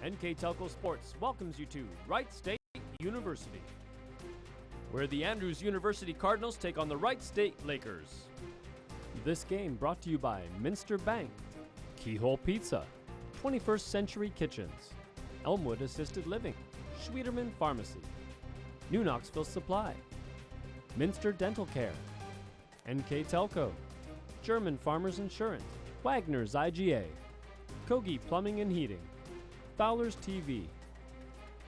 NKTelco Sports welcomes you to Wright State University, where the Andrews University Cardinals take on the Wright State Lakers. This game brought to you by Minster Bank, Keyhole Pizza, 21st Century Kitchens, Elmwood Assisted Living, Schwieterman Pharmacy, New Knoxville Supply, Minster Dental Care, NKTelco, German Farmers Insurance, Wagner's IGA, Kogi Plumbing and Heating, Fowler's TV,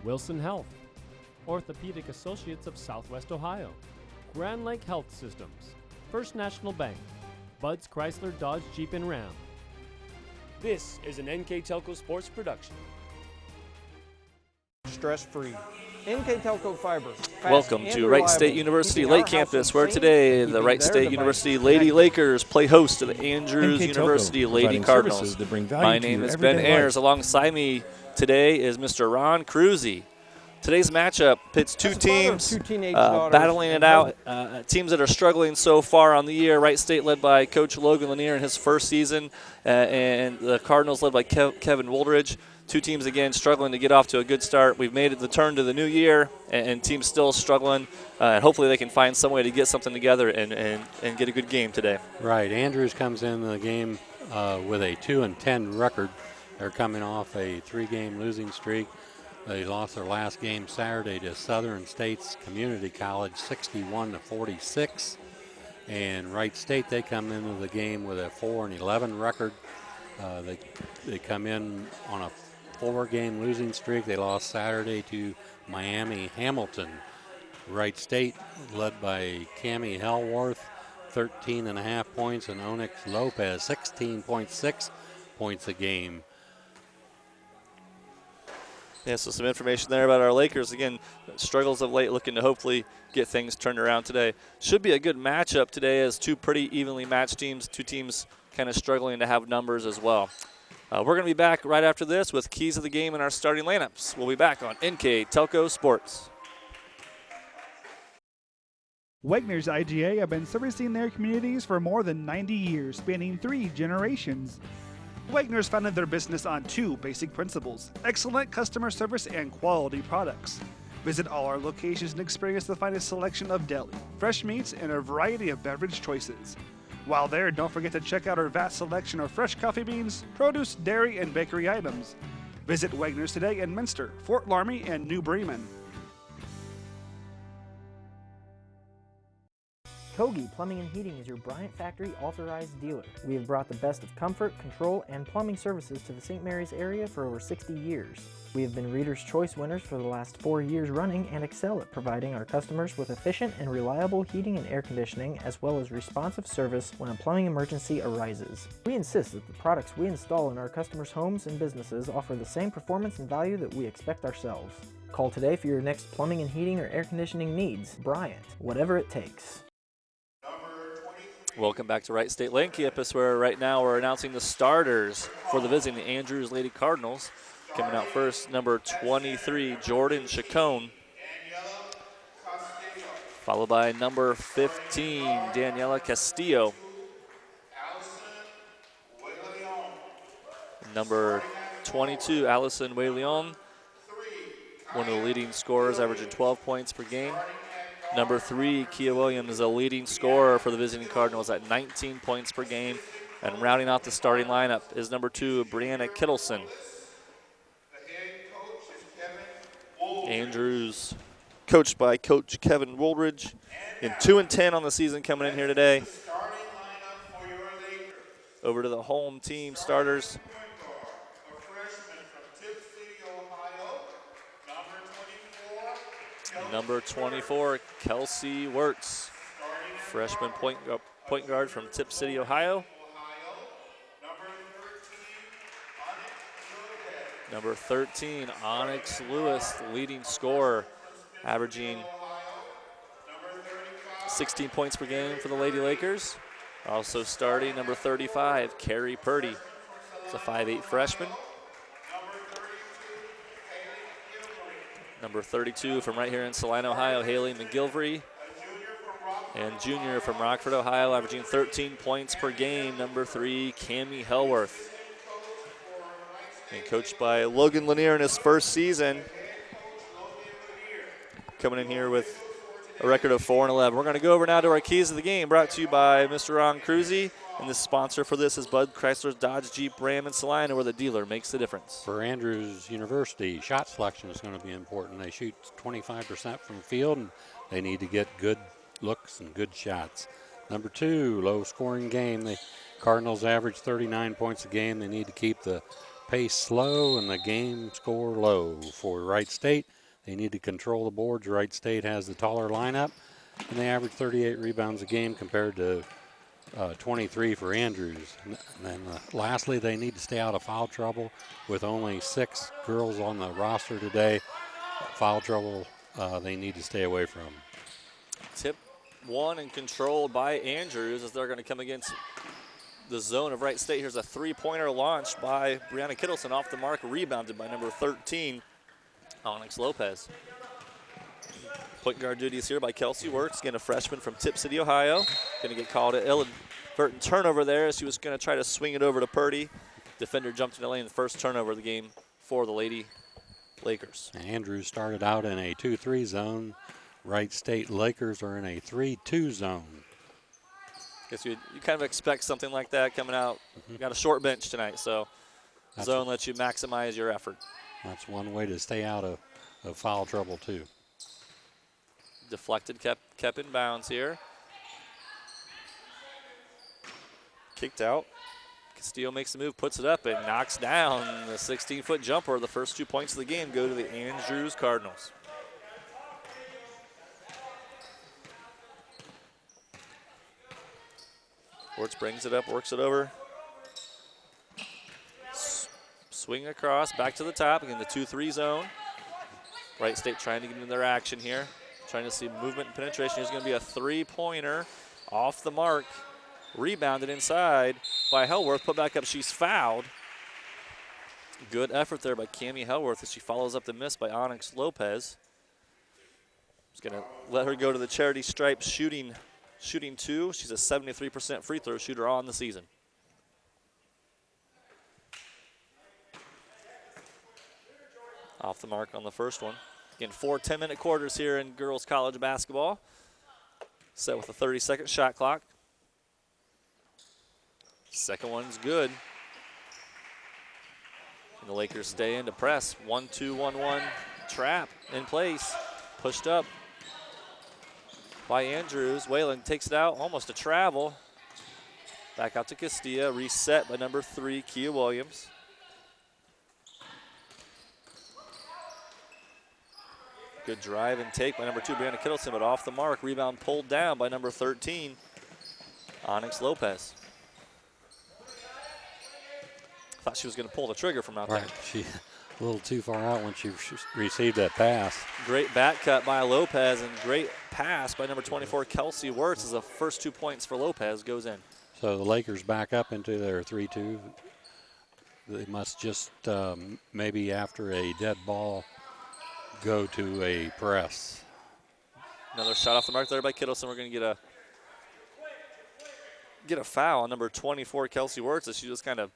Wilson Health, Orthopedic Associates of Southwest Ohio, Grand Lake Health Systems, First National Bank, Bud's Chrysler Dodge Jeep and Ram. This is an NKTelco Sports production. Stress-free. NKTelco Fiber. Welcome to Wright State University Lake Campus, where today the Wright State University Lady Lakers play host to the Andrews University Lady Cardinals. My name is Ben Ayers. Alongside me today is Mr. Ron Cruzy. Today's matchup pits two teams battling it out, teams that are struggling so far on the year. Wright State led by Coach Logan Lanier in his first season, and the Cardinals led by Kevin Woldridge. Two teams, again, struggling to get off to a good start. We've made it the turn to the new year, and teams still struggling. And hopefully they can find some way to get something together and get a good game today. Right. Andrews comes in the game with a 2-10 record. They're coming off a 3-game losing streak. They lost their last game Saturday to Southern States Community College 61-46. And Wright State, they come into the game with a 4-11 record. They come in on a 4-game losing streak. They lost Saturday to Miami Hamilton. Wright State, led by Cammie Hellworth, 13.5 points, and Onyx Lopez, 16.6 points a game. Yeah, so some information there about our Lakers. Again, struggles of late, looking to hopefully get things turned around today. Should be a good matchup today as two pretty evenly matched teams, two teams kind of struggling to have numbers as well. We're going to be back right after this with keys of the game and our starting lineups. We'll be back on NKTelco Sports. Wagner's IGA have been servicing their communities for more than 90 years, spanning 3 generations. Wagner's founded their business on 2 basic principles: excellent customer service and quality products. Visit all our locations and experience the finest selection of deli, fresh meats, and a variety of beverage choices. While there, don't forget to check out our vast selection of fresh coffee beans, produce, dairy, and bakery items. Visit Wagner's today in Minster, Fort Laramie, and New Bremen. Kogi Plumbing and Heating is your Bryant Factory authorized dealer. We have brought the best of comfort, control, and plumbing services to the St. Mary's area for over 60 years. We have been Reader's Choice winners for the last 4 years running and excel at providing our customers with efficient and reliable heating and air conditioning, as well as responsive service when a plumbing emergency arises. We insist that the products we install in our customers' homes and businesses offer the same performance and value that we expect ourselves. Call today for your next plumbing and heating or air conditioning needs. Bryant, whatever it takes. Welcome back to Wright State Lake Campus, where right now we're announcing the starters for the visiting Andrews Lady Cardinals. Coming out first, number 23, Jordan Chacon. Followed by number 15, Daniela Castillo. Number 22, Allison Wayleon, one of the leading scorers, averaging 12 points per game. Number 3, Kia Williams, is a leading scorer for the visiting Cardinals at 19 points per game. And rounding out the starting lineup is number 2, Brianna Kittleson. Andrews, coached by Coach Kevin Woldridge, in 2-10 on the season, coming in here today. Over to the home team starters. Number 24, Kelsey Wirtz, freshman point guard from Tip City, Ohio. Number 13, Onyx Lewis, leading scorer, averaging 16 points per game for the Lady Lakers. Also starting, number 35, Carrie Purdy. It's a 5'8" freshman. Number 32 from right here in Salina, Ohio, Haley McGilvery. And junior from Rockford, Ohio, averaging 13 points per game, number 3, Cammie Hellworth. And coached by Logan Lanier in his first season. Coming in here with a record of 4-11. We're going to go over now to our keys of the game, brought to you by Mr. Ron Cruzy. And the sponsor for this is Bud Chrysler's Dodge Jeep Ram and Salina, where the dealer makes the difference. For Andrews University, shot selection is going to be important. They shoot 25% from the field, and they need to get good looks and good shots. Number 2, low-scoring game. The Cardinals average 39 points a game. They need to keep the pace slow and the game score low. For Wright State, they need to control the boards. Wright State has the taller lineup, and they average 38 rebounds a game compared to 23 for Andrews. And then lastly, they need to stay out of foul trouble. With only 6 girls on the roster today, foul trouble they need to stay away from. Tip won and controlled by Andrews as they're going to come against the zone of Wright State. Here's a three-pointer launched by Brianna Kittleson off the mark, rebounded by number 13, Onyx Lopez. Point guard duties here by Kelsey Wirtz, again a freshman from Tip City, Ohio. Going to get called an inadvertent turnover there as she was going to try to swing it over to Purdy. Defender jumped in the lane, the first turnover of the game for the Lady Lakers. Andrews started out in a 2-3 zone. Wright State Lakers are in a 3-2 zone. Guess you kind of expect something like that coming out. You got a short bench tonight, so zone lets you maximize your effort. That's one way to stay out of foul trouble, too. Deflected, kept in bounds here. Kicked out. Castillo makes the move, puts it up, and knocks down the 16-foot jumper. The first 2 points of the game go to the Andrews Cardinals. Wirtz brings it up, works it over. Swing across, back to the top, again the 2-3 zone. Wright State trying to get into their action here. Trying to see movement and penetration. Here's going to be a three-pointer off the mark. Rebounded inside by Hellworth, put back up, she's fouled. Good effort there by Cammie Hellworth as she follows up the miss by Onyx Lopez. Just going to let her go to the charity stripe shooting 2. She's a 73% free throw shooter on the season. Off the mark on the first one. Again, 4 10-minute quarters here in girls college basketball. Set with a 30-second shot clock. Second one's good. And the Lakers stay in to press. 1-2-1-1 trap in place. Pushed up by Andrews. Whalen takes it out, almost a travel. Back out to Castilla, reset by number 3, Kia Williams. Good drive and take by number 2, Brianna Kittleson, but off the mark. Rebound pulled down by number 13, Onyx Lopez. Thought she was going to pull the trigger from out there. She a little too far out when she received that pass. Great back cut by Lopez and great pass by number 24, Kelsey Wirtz, as the first 2 points for Lopez goes in. So the Lakers back up into their 3-2. They must just maybe after a dead ball go to a press. Another shot off the mark there by Kittleson. We're going to get a foul on number 24, Kelsey Wirtz, as she just kind of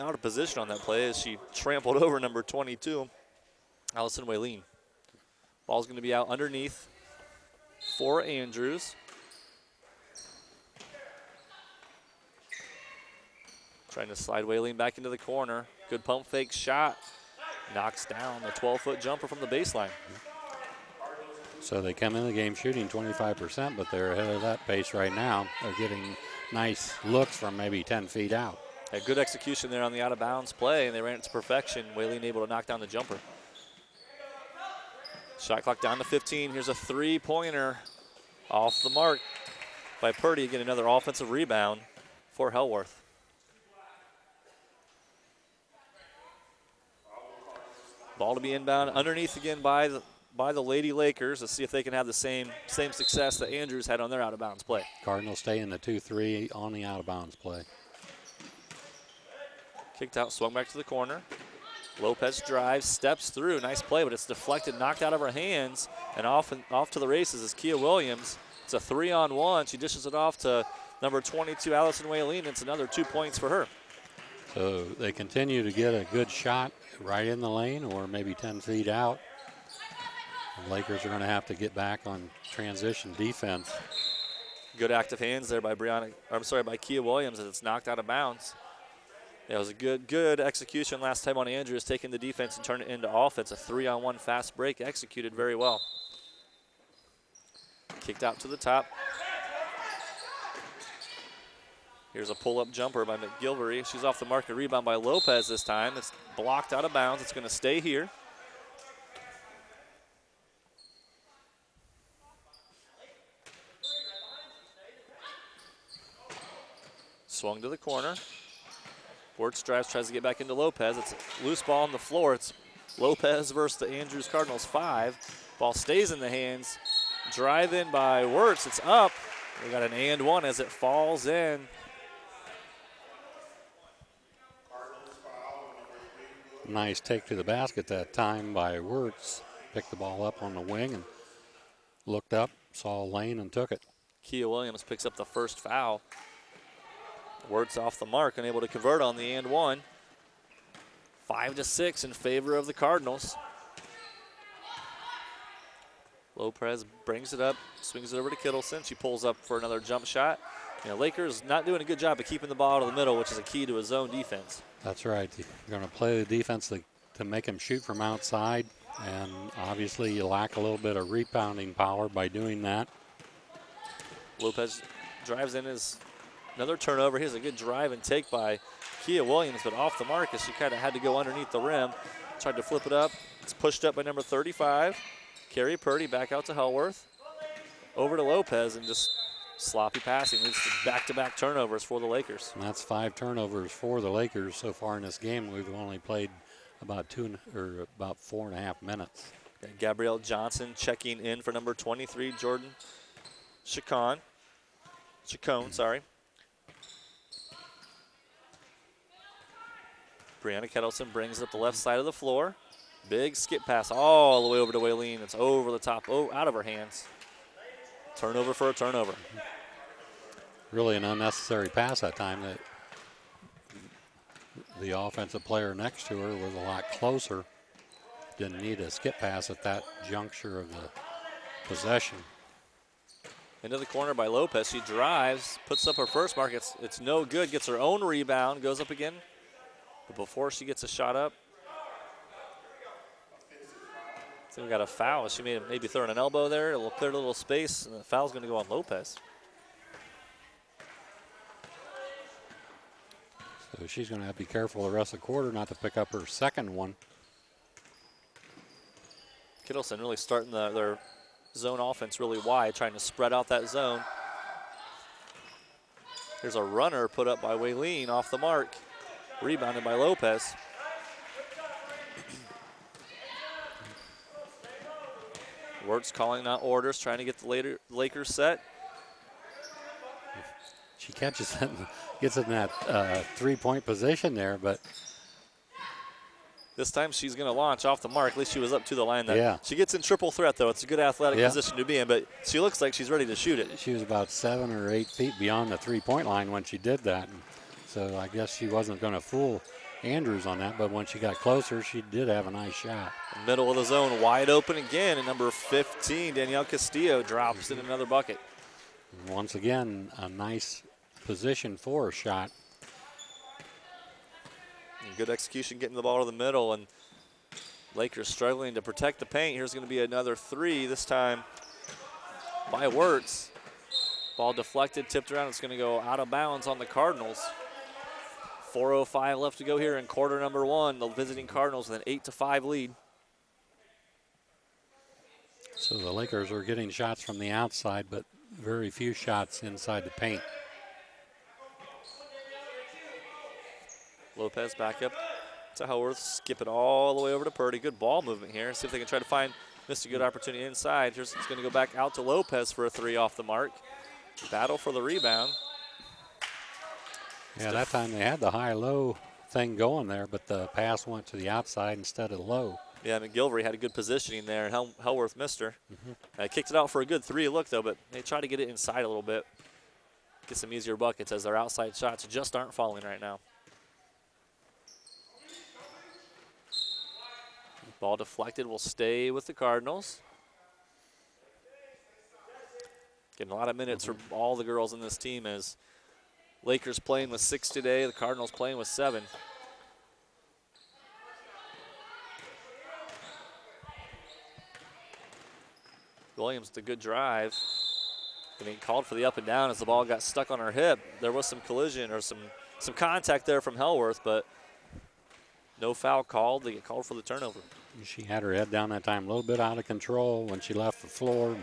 out of position on that play as she trampled over number 22, Allison Whaleen. Ball's going to be out underneath for Andrews. Trying to slide Whaleen back into the corner. Good pump fake shot. Knocks down the 12-foot jumper from the baseline. So they come in the game shooting 25%, but they're ahead of that pace right now. They're getting nice looks from maybe 10 feet out. A good execution there on the out-of-bounds play, and they ran it to perfection. Whaleen able to knock down the jumper. Shot clock down to 15. Here's a three-pointer off the mark by Purdy. Again, another offensive rebound for Hellworth. Ball to be inbound underneath again by the Lady Lakers. Let's see if they can have the same success that Andrews had on their out-of-bounds play. Cardinals stay in the 2-3 on the out-of-bounds play. Kicked out, swung back to the corner. Lopez drives, steps through. Nice play, but it's deflected, knocked out of her hands, and off to the races is Kia Williams. It's a 3-on-1. She dishes it off to number 22, Allison Whaleen. It's another 2 points for her. So they continue to get a good shot right in the lane or maybe 10 feet out. The Lakers are going to have to get back on transition defense. Good active hands there by by Kia Williams as it's knocked out of bounds. It was a good execution last time on Andrews, taking the defense and turning it into offense. A 3-on-1 fast break, executed very well. Kicked out to the top. Here's a pull-up jumper by McGilvery. She's off the mark, a rebound by Lopez this time. It's blocked out of bounds. It's going to stay here. Swung to the corner. Wirtz drives, tries to get back into Lopez. It's a loose ball on the floor. It's Lopez versus the Andrews Cardinals 5. Ball stays in the hands. Drive in by Wirtz. It's up. We got an and one as it falls in. Nice take to the basket that time by Wirtz. Picked the ball up on the wing and looked up, saw a lane and took it. Kia Williams picks up the first foul. Wirtz off the mark, unable to convert on the and one. 5-6 in favor of the Cardinals. Lopez brings it up, swings it over to Kittleson. She pulls up for another jump shot. Lakers not doing a good job of keeping the ball out of the middle, which is a key to a zone defense. That's right. You're going to play the defense to make him shoot from outside, and obviously you lack a little bit of rebounding power by doing that. Lopez drives in his another turnover. Here's a good drive and take by Kia Williams, but off the mark as she kind of had to go underneath the rim. Tried to flip it up. It's pushed up by number 35. Carrie Purdy back out to Hellworth. Over to Lopez and just sloppy passing. Leads to back-to-back turnovers for the Lakers. And that's 5 turnovers for the Lakers so far in this game. We've only played about 4.5 minutes. And Gabrielle Johnson checking in for number 23, Jordan Chacon, sorry. Brianna Kettleson brings it up the left side of the floor. Big skip pass all the way over to Waylene. It's over the top, out of her hands. Turnover for a turnover. Really an unnecessary pass that time. That the offensive player next to her was a lot closer. Didn't need a skip pass at that juncture of the possession. Into the corner by Lopez. She drives, puts up her first mark. It's no good. Gets her own rebound, goes up again. But before she gets a shot up, I think we got a foul. She maybe throwing an elbow there. It'll clear a little space, and the foul's going to go on Lopez. So she's going to have to be careful the rest of the quarter not to pick up her second one. Kittleson really starting their zone offense really wide, trying to spread out that zone. Here's a runner put up by Waylene off the mark. Rebounded by Lopez. Wirtz calling out orders, trying to get the Lakers set. She catches it and gets in that three-point position there, but this time she's going to launch off the mark. At least she was up to the line. Yeah. She gets in triple threat, though. It's a good athletic position to be in, but she looks like she's ready to shoot it. She was about 7 or 8 feet beyond the three-point line when she did that. And so I guess she wasn't going to fool Andrews on that, but when she got closer, she did have a nice shot. Middle of the zone, wide open again, and number 15, Danielle Castillo, drops in another bucket. And once again, a nice position for a shot. And good execution getting the ball to the middle, and Lakers struggling to protect the paint. Here's going to be another three, this time by Wirtz. Ball deflected, tipped around. It's going to go out of bounds on the Cardinals. 4:05 left to go here in quarter number one. The visiting Cardinals with an 8-5 lead. So the Lakers are getting shots from the outside, but very few shots inside the paint. Lopez back up to Hellworth. Skip it all the way over to Purdy. Good ball movement here. See if they can try to find missed a good opportunity inside. Here's it's going to go back out to Lopez for a three off the mark. Battle for the rebound. Yeah, that time they had the high-low thing going there, but the pass went to the outside instead of low. Yeah, McGilvery had a good positioning there, and Hellworth missed her. Kicked it out for a good three look, though, but they try to get it inside a little bit. Get some easier buckets as their outside shots just aren't falling right now. Ball deflected, will stay with the Cardinals. Getting a lot of minutes for all the girls in this team as Lakers playing with 6 today, the Cardinals playing with 7. Williams, the good drive. Getting called for the up and down as the ball got stuck on her hip. There was some collision or some contact there from Hellworth, but no foul called. They get called for the turnover. She had her head down that time, a little bit out of control when she left the floor.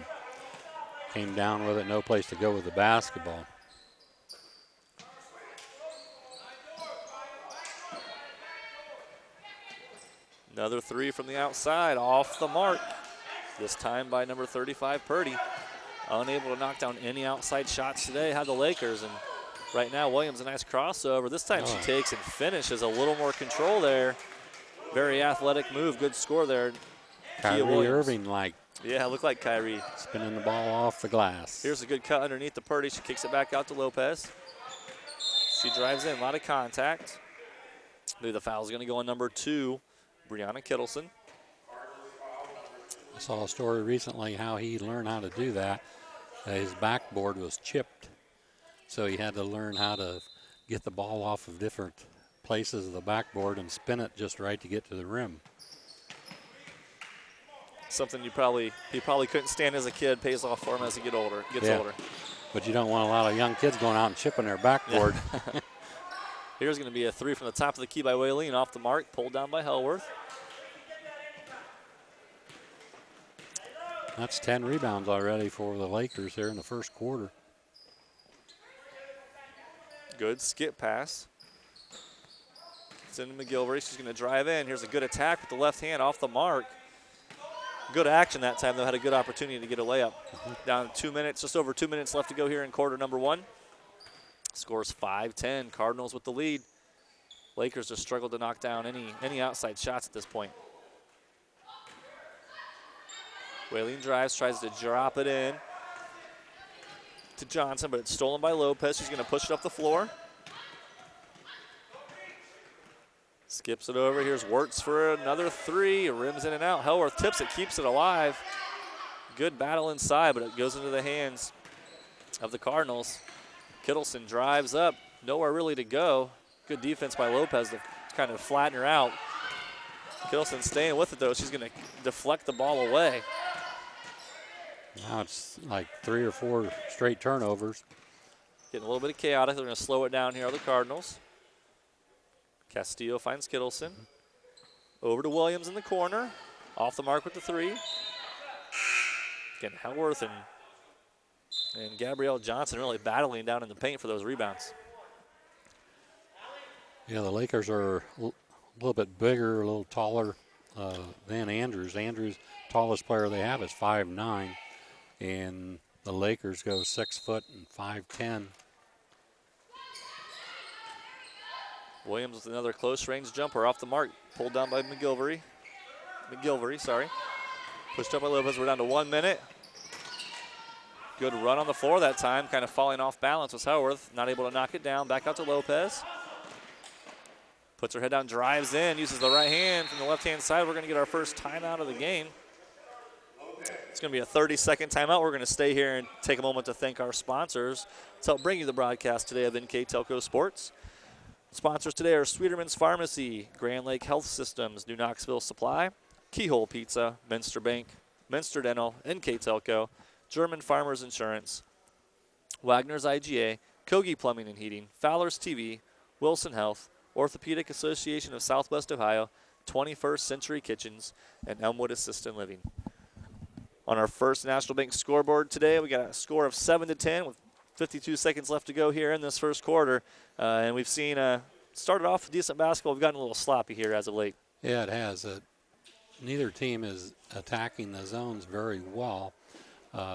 Came down with it, no place to go with the basketball. Another 3 from the outside, off the mark. This time by number 35, Purdy. Unable to knock down any outside shots today, had the Lakers. And right now, Williams, a nice crossover. This time she takes and finishes, a little more control there. Very athletic move, good score there. Kyrie Irving like. Yeah, looked like Kyrie. Spinning the ball off the glass. Here's a good cut underneath the Purdy. She kicks it back out to Lopez. She drives in, a lot of contact. Maybe the foul's going to go on number 2, Brianna Kittleson. I saw a story recently how he learned how to do that. His backboard was chipped, so he had to learn how to get the ball off of different places of the backboard and spin it just right to get to the rim. Something he probably couldn't stand as a kid, pays off for him as he gets older. But you don't want a lot of young kids going out and chipping their backboard. Yeah. Here's going to be a 3 from the top of the key by Whalene, off the mark, pulled down by Hellworth. That's 10 rebounds already for the Lakers here in the first quarter. Good skip pass. It's into McGilvery. She's going to drive in. Here's a good attack with the left hand off the mark. Good action that time, though. Had a good opportunity to get a layup. Down 2 minutes, just over 2 minutes left to go here in quarter number 1. Scores 5-10. Cardinals with the lead. Lakers just struggled to knock down any outside shots at this point. Whalene drives, tries to drop it in to Johnson, but it's stolen by Lopez. She's going to push it up the floor. Skips it over. Here's Wirtz for another 3. Rims in and out. Hellworth tips it, keeps it alive. Good battle inside, but it goes into the hands of the Cardinals. Kittleson drives up. Nowhere really to go. Good defense by Lopez to kind of flatten her out. Kittleson staying with it, though. She's going to deflect the ball away. Now it's like 3 or 4 straight turnovers. Getting a little bit of chaotic. They're going to slow it down here, are the Cardinals. Castillo finds Kittleson. Over to Williams in the corner. Off the mark with the 3. Again, Hellworth and Gabrielle Johnson really battling down in the paint for those rebounds. Yeah, the Lakers are a little bit bigger, a little taller than Andrews. Andrews' tallest player they have is 5'9", and the Lakers go 6 foot and 5'10". Williams with another close range jumper off the mark, pulled down by McGilvery. Pushed up by Lopez. We're down to 1 minute. Good run on the floor that time, kind of falling off balance was Hellworth. Not able to knock it down. Back out to Lopez. Puts her head down, drives in, uses the right hand from the left-hand side. We're going to get our first timeout of the game. It's going to be a 30-second timeout. We're going to stay here and take a moment to thank our sponsors to help bring you the broadcast today of NKTelco Sports. Sponsors today are Sweeterman's Pharmacy, Grand Lake Health Systems, New Knoxville Supply, Keyhole Pizza, Minster Bank, Minster Dental, NKTelco, German Farmers Insurance, Wagner's IGA, Kogi Plumbing and Heating, Fowler's TV, Wilson Health, Orthopedic Association of Southwest Ohio, 21st Century Kitchens, and Elmwood Assisted Living. On our first National Bank scoreboard today, we got a score of 7-10 with 52 seconds left to go here in this first quarter. And we've seen started off decent basketball. We've gotten a little sloppy here as of late. Yeah, it has. Neither team is attacking the zones very well.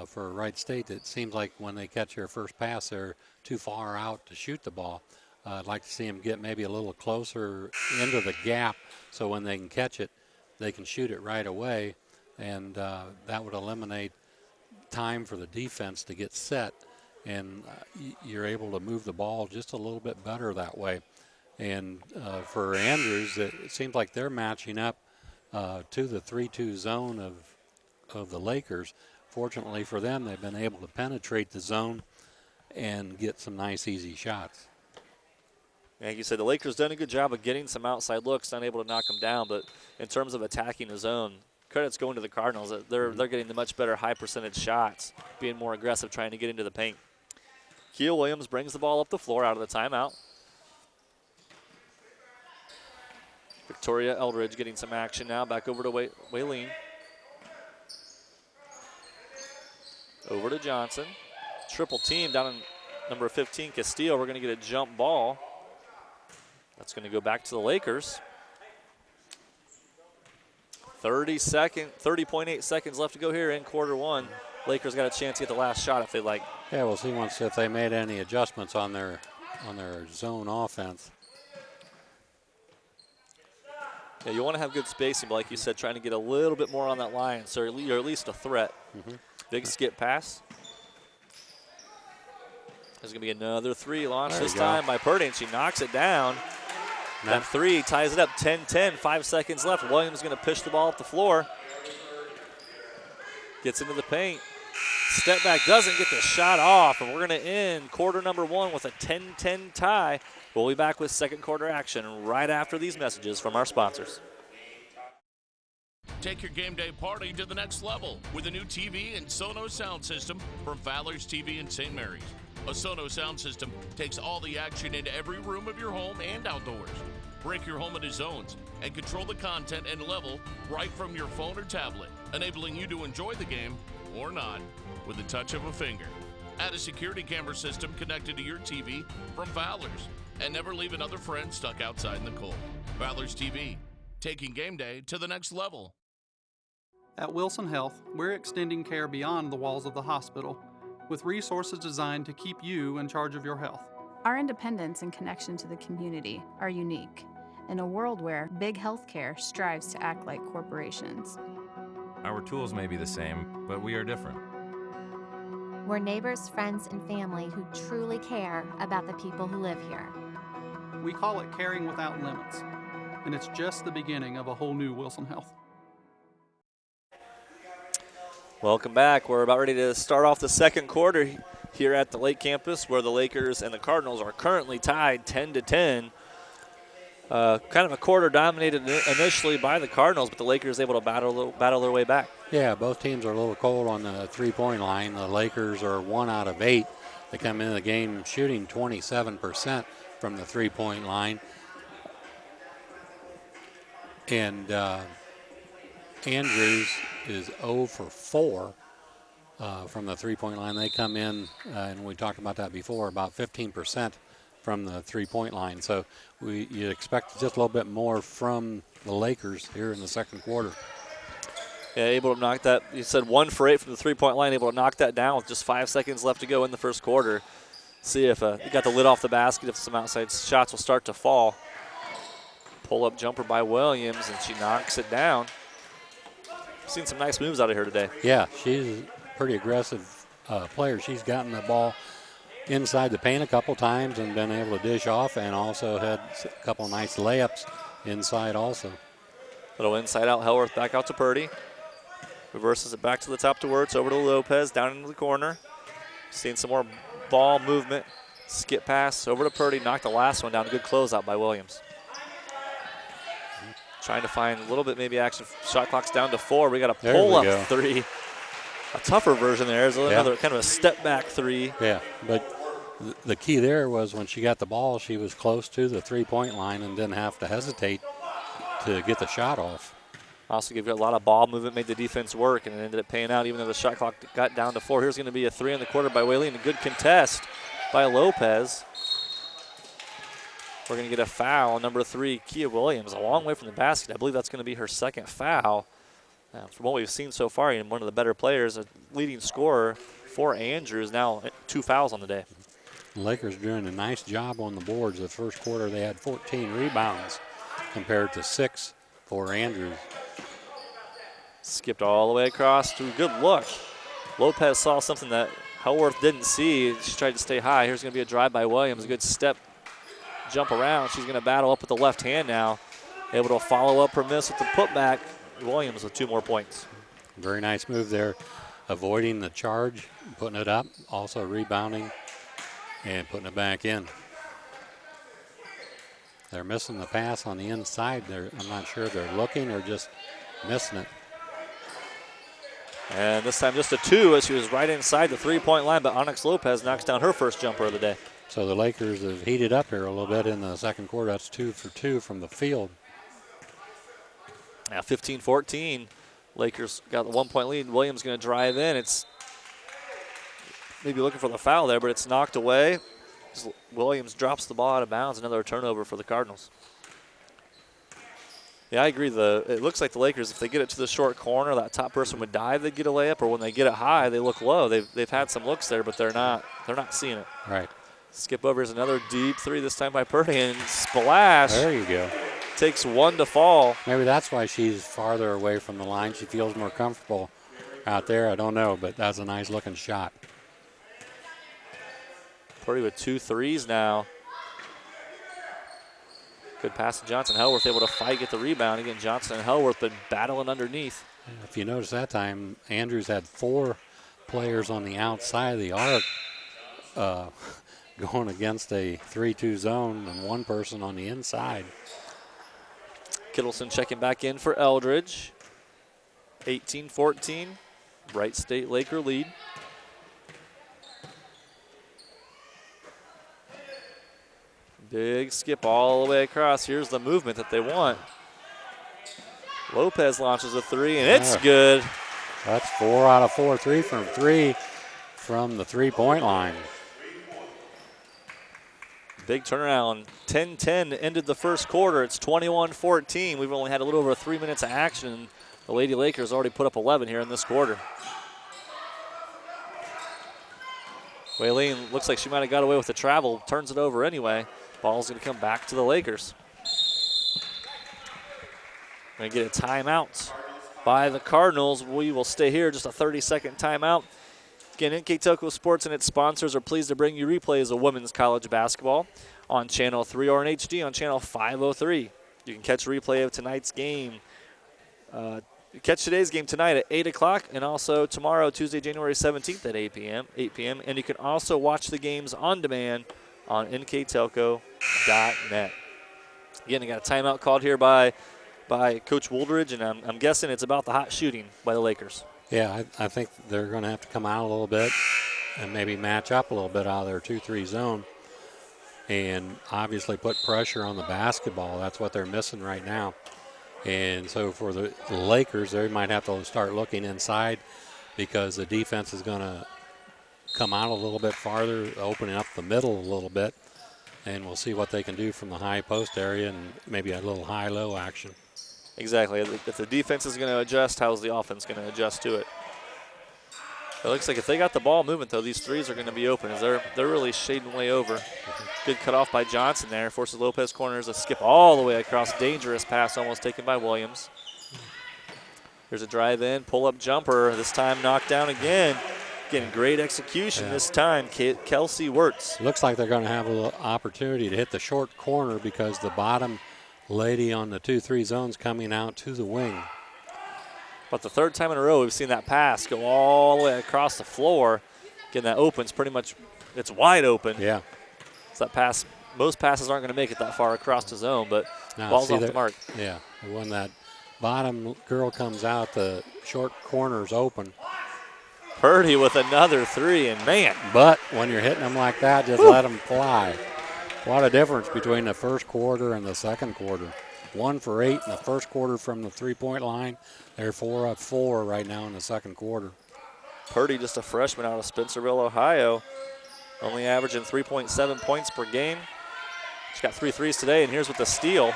For Wright State, it seems like when they catch their first pass, they're too far out to shoot the ball. I'd like to see them get maybe a little closer into the gap so when they can catch it, they can shoot it right away. And that would eliminate time for the defense to get set. And you're able to move the ball just a little bit better that way. And for Andrews, it seems like they're matching up to the 3-2 zone of the Lakers. Fortunately for them, they've been able to penetrate the zone and get some nice, easy shots. Like you said, the Lakers done a good job of getting some outside looks, unable to knock them down. But in terms of attacking the zone, credit's going to the Cardinals. They're getting the much better high percentage shots, being more aggressive, trying to get into the paint. Keel Williams brings the ball up the floor out of the timeout. Victoria Eldridge getting some action now. Back over to Waylene. Over to Johnson. Triple team down in number 15, Castillo. We're going to get a jump ball. That's going to go back to the Lakers. 30.8 seconds left to go here in quarter one. Lakers got a chance to get the last shot if they like. Yeah, we'll see once if they made any adjustments on their zone offense. Yeah, you want to have good spacing, but like you said, trying to get a little bit more on that line, so you're at least a threat. Big skip pass. There's going to be another three launched this time by Purdy, and she knocks it down. That three ties it up 10-10, 5 seconds left. Williams going to push the ball up the floor. Gets into the paint. Step back, doesn't get the shot off, and we're going to end quarter number one with a 10-10 tie. We'll be back with second quarter action right after these messages from our sponsors. Take your game day party to the next level with a new TV and Sonos sound system from Fowler's TV in St. Mary's. A Sonos sound system takes all the action into every room of your home and outdoors. Break your home into zones and control the content and level right from your phone or tablet, enabling you to enjoy the game, or not, with the touch of a finger. Add a security camera system connected to your TV from Fowler's, and never leave another friend stuck outside in the cold. Fowler's TV, taking game day to the next level. At Wilson Health, we're extending care beyond the walls of the hospital, with resources designed to keep you in charge of your health. Our independence and connection to the community are unique in a world where big healthcare strives to act like corporations. Our tools may be the same, but we are different. We're neighbors, friends, and family who truly care about the people who live here. We call it caring without limits, and it's just the beginning of a whole new Wilson Health. Welcome back. We're about ready to start off the second quarter here at the Lake Campus, where the Lakers and the Cardinals are currently tied 10-10. Kind of a quarter dominated initially by the Cardinals, but the Lakers able to battle their way back. Yeah, both teams are a little cold on the three-point line. The Lakers are 1 out of 8. They come into the game shooting 27% from the three-point line. And Andrews is 0 for 4 from the three-point line. They come in, and we talked about that before, about 15% from the three-point line. So you expect just a little bit more from the Lakers here in the second quarter. Yeah, able to knock that. You said 1 for 8 from the three-point line, able to knock that down with just 5 seconds left to go in the first quarter. See if you got the lid off the basket, if some outside shots will start to fall. Pull-up jumper by Williams, and she knocks it down. Seen some nice moves out of here today. Yeah, she's a pretty aggressive player. She's gotten the ball inside the paint a couple times and been able to dish off, and also had a couple nice layups inside also. Little inside out, Hellworth back out to Purdy. Reverses it back to the top to Wirtz, over to Lopez, down into the corner. Seeing some more ball movement. Skip pass over to Purdy, knocked the last one down. Good closeout by Williams. Trying to find a little bit maybe action. Shot clock's down to 4. We got a pull-up three. A tougher version there. There's another kind of a step-back three. Yeah, but the key there was when she got the ball, she was close to the three-point line and didn't have to hesitate to get the shot off. Also gave you a lot of ball movement, made the defense work, and it ended up paying out even though the shot clock got down to 4. Here's going to be a 3 in the quarter by Whaley, and a good contest by Lopez. We're going to get a foul, number 3, Kia Williams, a long way from the basket. I believe that's going to be her second foul. From what we've seen so far, one of the better players, a leading scorer for Andrews, now 2 fouls on the day. The Lakers doing a nice job on the boards. The first quarter they had 14 rebounds compared to 6 for Andrews. Skipped all the way across to good look. Lopez saw something that Hellworth didn't see. She tried to stay high. Here's going to be a drive by Williams. A good step, jump around. She's going to battle up with the left hand now. able to follow up her miss with the putback. Williams with 2 more points. Very nice move there, avoiding the charge, putting it up, also rebounding and putting it back in. They're missing the pass on the inside. I'm not sure if they're looking or just missing it. And this time just a 2 as she was right inside the 3-point line, but Onyx Lopez knocks down her first jumper of the day. So the Lakers have heated up here a little bit in the second quarter. That's 2 for 2 from the field. Now 15-14. Lakers got the 1-point lead. Williams going to drive in. It's maybe looking for the foul there, but it's knocked away. Williams drops the ball out of bounds. Another turnover for the Cardinals. Yeah, I agree. It looks like the Lakers, if they get it to the short corner, that top person would dive, they'd get a layup, or when they get it high, they look low. They've had some looks there, but they're not seeing it. Right. Skip over is another deep 3, this time by Purdy, and splash. There you go. Takes 1 to fall. Maybe that's why she's farther away from the line. She feels more comfortable out there. I don't know, but that's a nice looking shot. Purdy with 2 threes now. Good pass to Johnson. Hellworth able to fight, get the rebound. Again, Johnson and Hellworth been battling underneath. If you notice that time, Andrews had 4 players on the outside of the arc going against a 3-2 zone and 1 person on the inside. Kittleson checking back in for Eldridge. 18-14. Wright State Laker lead. Big skip all the way across. Here's the movement that they want. Lopez launches a 3, and it's good. That's 4 out of 4 3 from the 3-point line. Big turnaround. 10-10 ended the first quarter. It's 21-14. We've only had a little over 3 minutes of action. The Lady Lakers already put up 11 here in this quarter. Waylene looks like she might have got away with the travel. Turns it over anyway. Ball's going to come back to the Lakers. Going to get a timeout by the Cardinals. We will stay here, just a 30-second timeout. Again, NKTelco Sports and its sponsors are pleased to bring you replays of women's college basketball on Channel 3 or in HD on Channel 503. You can catch a replay of tonight's game. Catch today's game tonight at 8 o'clock and also tomorrow, Tuesday, January 17th at 8 p.m. And you can also watch the games on demand on nktelco.net. Again, I got a timeout called here by Coach Wooldridge, and I'm guessing it's about the hot shooting by the Lakers. Yeah, I think they're going to have to come out a little bit and maybe match up a little bit out of their 2-3 zone and obviously put pressure on the basketball. That's what they're missing right now. And so for the Lakers, they might have to start looking inside because the defense is going to come out a little bit farther, opening up the middle a little bit, and we'll see what they can do from the high post area and maybe a little high-low action. Exactly. If the defense is going to adjust, how's the offense going to adjust to it? It looks like if they got the ball moving, though, these threes are going to be open as they're really shading way over. Good cut off by Johnson there. Forces Lopez corners a skip all the way across. Dangerous pass almost taken by Williams. Here's a drive in, pull-up jumper. This time knocked down again. Getting great execution this time. Kelsey Wirtz. Looks like they're going to have a little opportunity to hit the short corner because the bottom lady on the 2-3 zone's coming out to the wing. But the 3rd time in a row we've seen that pass go all the way across the floor. Again, that opens pretty much, it's wide open. Yeah. So that pass, most passes aren't going to make it that far across the zone, but ball's off the mark. Yeah, when that bottom girl comes out, the short corner's open. Purdy with another 3, and man. But when you're hitting them like that, just let them fly. What a difference between the first quarter and the second quarter. 1 for 8 in the first quarter from the 3-point line. They're 4 of 4 right now in the second quarter. Purdy, just a freshman out of Spencerville, Ohio. Only averaging 3.7 points per game. She's got 3 threes today, and here's with the steal.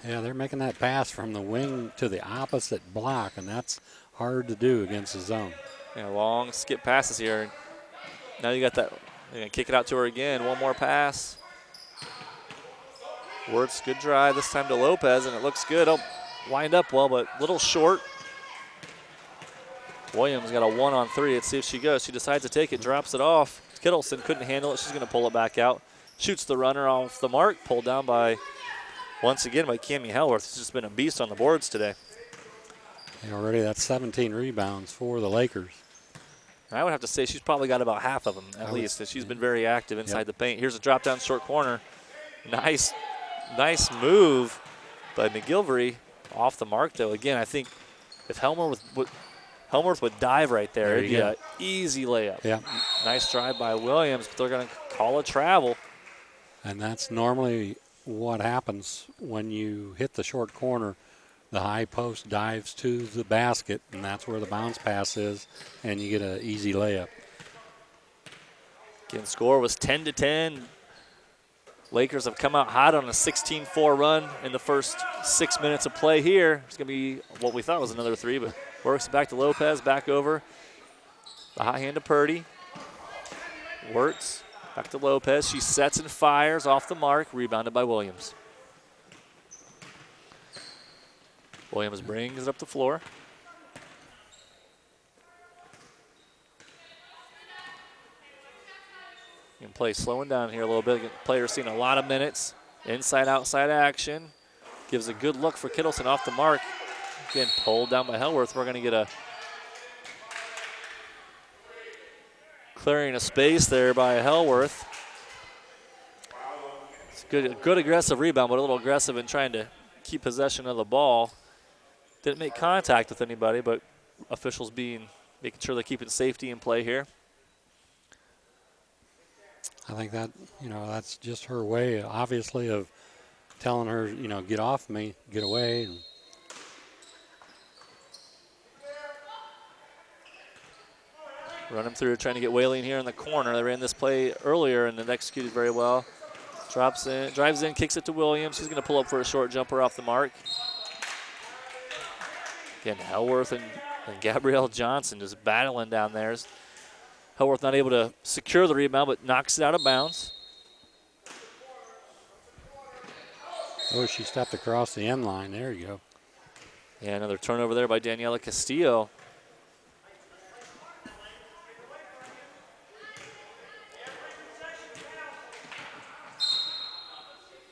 They're making that pass from the wing to the opposite block, and that's hard to do against the zone. Yeah, long skip passes here. Now you got that. They're going to kick it out to her again. One more pass. Wirtz, good drive this time to Lopez, and it looks good. Oh, lined up well, but a little short. Williams got a 1-on-3. Let's see if she goes. She decides to take it, drops it off. Kittleson couldn't handle it. She's going to pull it back out. Shoots the runner off the mark, pulled down once again by Cammie Hellworth. He's just been a beast on the boards today. And already that's 17 rebounds for the Lakers. I would have to say she's probably got about half of them at least. She's been very active inside the paint. Here's a drop down short corner. Nice move by McGilvery. Off the mark though. Again, I think if Helmworth would dive right there, it'd be an easy layup. Yeah. Nice drive by Williams, but they're going to call a travel. And that's normally what happens when you hit the short corner. The high post dives to the basket, and that's where the bounce pass is, and you get an easy layup. Again, score was 10-10. Lakers have come out hot on a 16-4 run in the first 6 minutes of play here. It's going to be what we thought was another three, but works back to Lopez, back over. The hot hand to Purdy. Wirtz, back to Lopez. She sets and fires off the mark, rebounded by Williams. Williams brings it up the floor. And play slowing down here a little bit. Players seeing a lot of minutes. Inside-outside action. Gives a good look for Kittleson off the mark. Again, pulled down by Hellworth. We're going to get a clearing a space there by Hellworth. It's a good aggressive rebound, but a little aggressive in trying to keep possession of the ball. Didn't make contact with anybody, but officials making sure they're keeping safety in play here. I think that, that's just her way, obviously, of telling her, get off me, get away. And run him through, trying to get Whaling here in the corner. They ran this play earlier and it executed very well. Drives in, kicks it to Williams. He's going to pull up for a short jumper off the mark. Again, Hellworth and Gabrielle Johnson just battling down there. Hellworth not able to secure the rebound, but knocks it out of bounds. Oh, she stepped across the end line. There you go. Yeah, another turnover there by Daniela Castillo.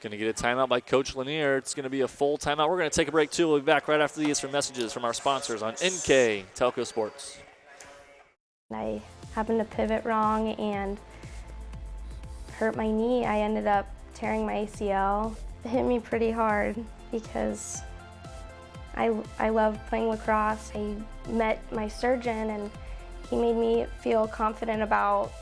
Going to get a timeout by Coach Lanier. It's going to be a full timeout. We're going to take a break, too. We'll be back right after these for messages from our sponsors on NKTelco Sports. I happened to pivot wrong and hurt my knee. I ended up tearing my ACL. It hit me pretty hard because I love playing lacrosse. I met my surgeon and he made me feel confident about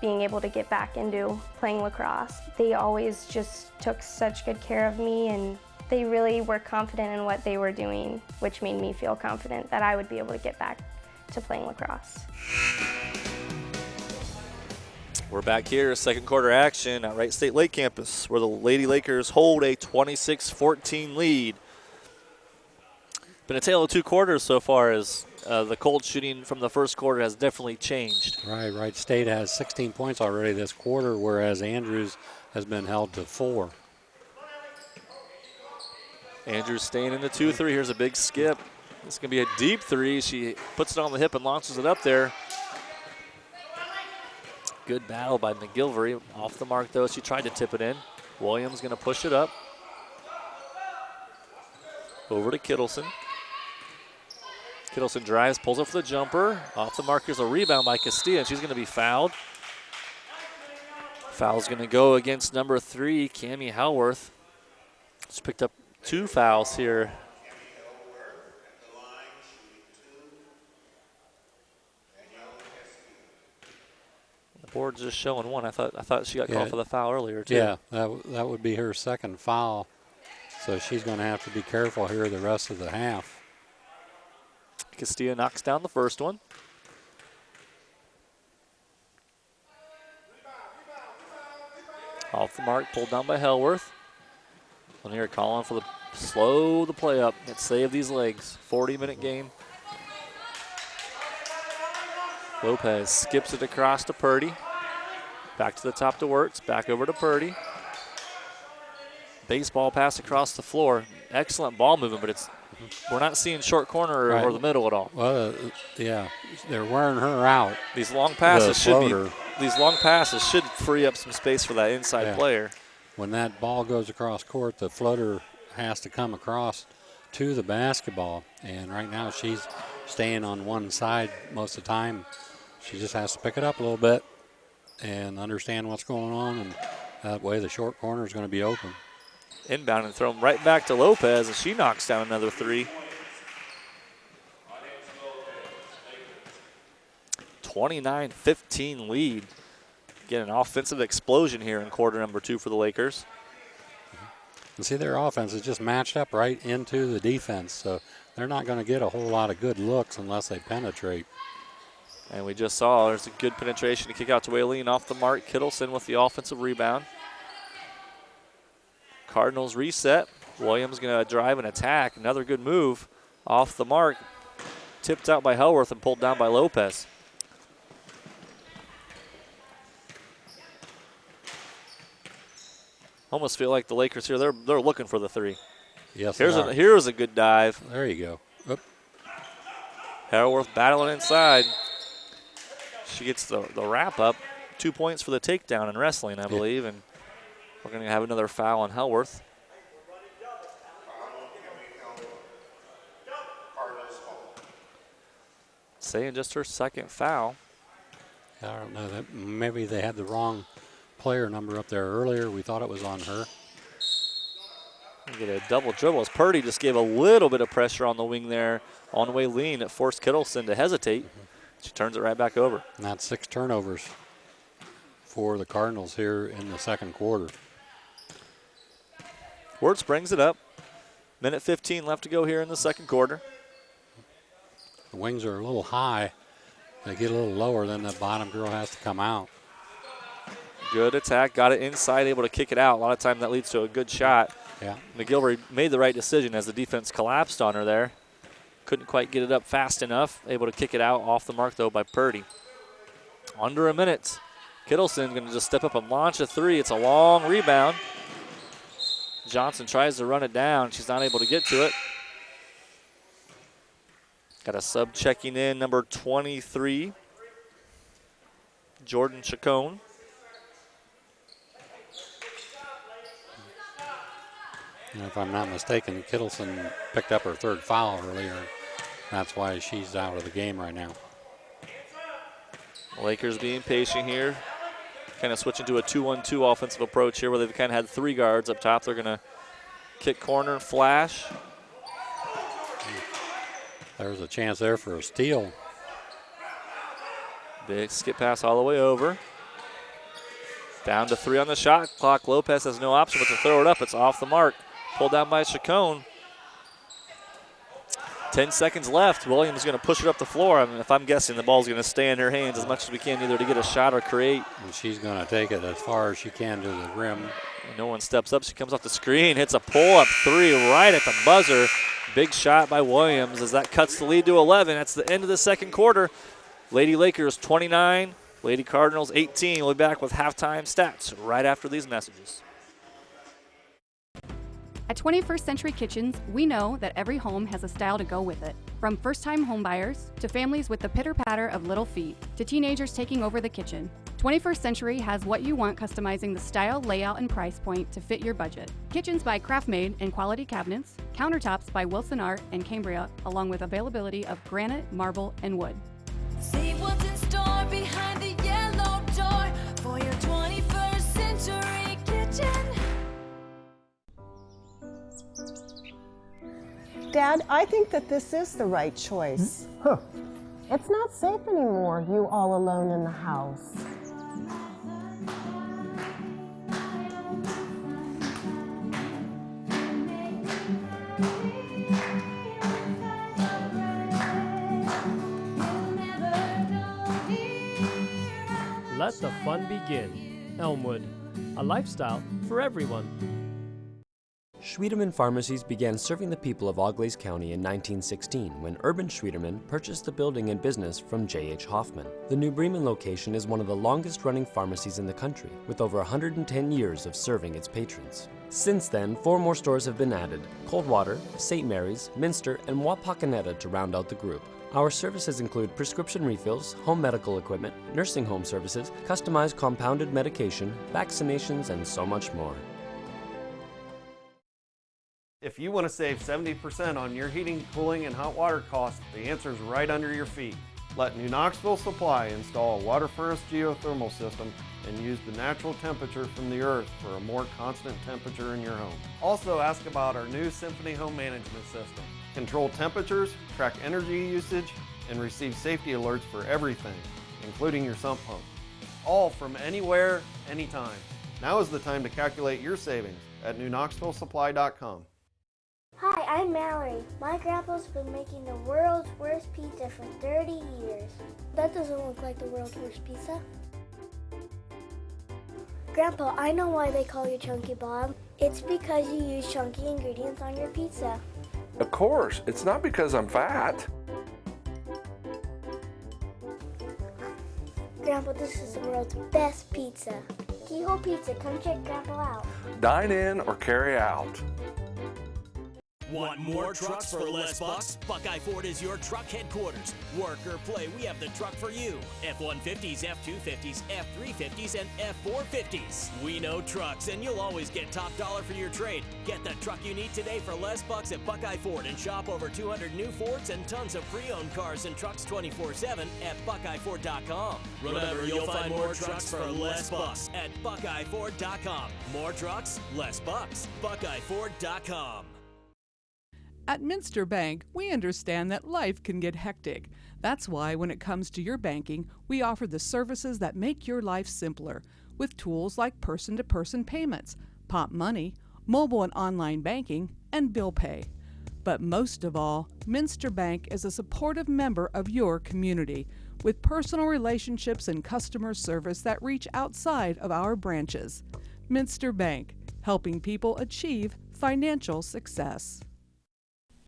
being able to get back into playing lacrosse. They always just took such good care of me and they really were confident in what they were doing, which made me feel confident that I would be able to get back to playing lacrosse. We're back here, second quarter action at Wright State Lake Campus, where the Lady Lakers hold a 26-14 lead. Been a tale of two quarters so far as the cold shooting from the first quarter has definitely changed. Right, Wright State has 16 points already this quarter, whereas Andrews has been held to 4. Andrews staying in the 2-3. Here's a big skip. It's going to be a deep three. She puts it on the hip and launches it up there. Good battle by McGilvery. Off the mark, though. She tried to tip it in. Williams going to push it up. Over to Kittleson. Kittleson drives, pulls up for the jumper. Off the mark, here's a rebound by Castilla, and she's going to be fouled. Foul's going to go against number 3, Cammie Hellworth. She's picked up 2 fouls here. The board's just showing 1. I thought she got called for the foul earlier, too. Yeah, that would be her second foul. So she's going to have to be careful here the rest of the half. Castilla knocks down the first one. Off the mark, pulled down by Hellworth. Lanier calling for slow the play up. Let's save these legs. 40-minute game. Lopez skips it across to Purdy. Back to the top to Wirtz. Back over to Purdy. Baseball pass across the floor. Excellent ball movement, but we're not seeing short corner or the middle at all. Well, yeah, they're wearing her out. These long passes should be these long passes should free up some space for that inside player. When that ball goes across court, the floater has to come across to the basketball. And right now she's staying on one side most of the time. She just has to pick it up a little bit and understand what's going on, and that way the short corner is going to be open. Inbound and thrown right back to Lopez, and she knocks down another three. 29-15 lead. Get an offensive explosion here in quarter number 2 for the Lakers. And see, their offense is just matched up right into the defense, so they're not going to get a whole lot of good looks unless they penetrate. And we just saw there's a good penetration to kick out to Waylene off the mark. Kittleson with the offensive rebound. Cardinals reset. Williams going to drive and attack. Another good move off the mark. Tipped out by Hellworth and pulled down by Lopez. Almost feel like the Lakers here, they're looking for the three. Yes, here's a good dive. There you go. Oop. Hellworth battling inside. She gets the wrap up. 2 points for the takedown in wrestling, I believe, and we're going to have another foul on Hellworth. Saying just her second foul. I don't know. That maybe they had the wrong player number up there earlier. We thought it was on her. Get a double dribble as Purdy just gave a little bit of pressure on the wing there on Waylene. It forced Kittleson to hesitate. She turns it right back over. And that's 6 turnovers for the Cardinals here in the second quarter. Wirtz brings it up. Minute 15 left to go here in the second quarter. The wings are a little high. They get a little lower, then the bottom girl has to come out. Good attack, got it inside, able to kick it out. A lot of times that leads to a good shot. Yeah. McGilvery made the right decision as the defense collapsed on her there. Couldn't quite get it up fast enough. Able to kick it out off the mark, though, by Purdy. Under a minute. Kittleson going to just step up and launch a three. It's a long rebound. Johnson tries to run it down. She's not able to get to it. Got a sub checking in, number 23, Jordan Chacon. And if I'm not mistaken, Kittleson picked up her 3rd foul earlier. That's why she's out of the game right now. Lakers being patient here. Kind of switching to a 2-1-2 offensive approach here where they've kind of had 3 guards up top. They're going to kick corner and flash. There's a chance there for a steal. Big skip pass all the way over. Down to 3 on the shot clock. Lopez has no option but to throw it up. It's off the mark. Pulled down by Chacon. 10 seconds left. Williams is going to push it up the floor. I mean, if I'm guessing, the ball's going to stay in her hands as much as we can, either to get a shot or create. And she's going to take it as far as she can to the rim. And no one steps up. She comes off the screen, hits a pull-up 3 right at the buzzer. Big shot by Williams as that cuts the lead to 11. That's the end of the second quarter. Lady Lakers 29, Lady Cardinals 18. We'll be back with halftime stats right after these messages. At 21st Century Kitchens, we know that every home has a style to go with it. From first-time homebuyers to families with the pitter-patter of little feet to teenagers taking over the kitchen, 21st Century has what you want, customizing the style, layout, and price point to fit your budget. Kitchens by Craftmade and quality cabinets, countertops by Wilson Art and Cambria, along with availability of granite, marble, and wood. See what's in store behind the yellow door for your 21st Century Kitchen. Dad, I think that this is the right choice. Huh. It's not safe anymore, you all alone in the house. Let the fun begin. Elmwood, a lifestyle for everyone. Schwiedemann Pharmacies began serving the people of Auglaize County in 1916 when Urban Schwiedemann purchased the building and business from J.H. Hoffman. The New Bremen location is one of the longest-running pharmacies in the country, with over 110 years of serving its patrons. Since then, 4 more stores have been added: Coldwater, St. Mary's, Minster, and Wapakoneta to round out the group. Our services include prescription refills, home medical equipment, nursing home services, customized compounded medication, vaccinations, and so much more. If you want to save 70% on your heating, cooling, and hot water costs, the answer is right under your feet. Let New Knoxville Supply install a water furnace geothermal system and use the natural temperature from the earth for a more constant temperature in your home. Also ask about our new Symphony Home Management System. Control temperatures, track energy usage, and receive safety alerts for everything, including your sump pump. All from anywhere, anytime. Now is the time to calculate your savings at newknoxvillesupply.com. Hi, I'm Mallory. My grandpa's been making the world's worst pizza for 30 years. That doesn't look like the world's worst pizza. Grandpa, I know why they call you Chunky Bob. It's because you use chunky ingredients on your pizza. Of course, it's not because I'm fat. Grandpa, this is the world's best pizza. Keyhole Pizza, come check Grandpa out. Dine in or carry out. Want more trucks for less bucks? Buckeye Ford is your truck headquarters. Work or play, we have the truck for you. F-150s, F-250s, F-350s, and F-450s. We know trucks, and you'll always get top dollar for your trade. Get the truck you need today for less bucks at Buckeye Ford and shop over 200 new Fords and tons of pre-owned cars and trucks 24/7 at BuckeyeFord.com. Remember, you'll find more trucks for less bucks at BuckeyeFord.com. More trucks, less bucks. BuckeyeFord.com. At Minster Bank, we understand that life can get hectic. That's why when it comes to your banking, we offer the services that make your life simpler with tools like person-to-person payments, Pop Money, mobile and online banking, and bill pay. But most of all, Minster Bank is a supportive member of your community with personal relationships and customer service that reach outside of our branches. Minster Bank, helping people achieve financial success.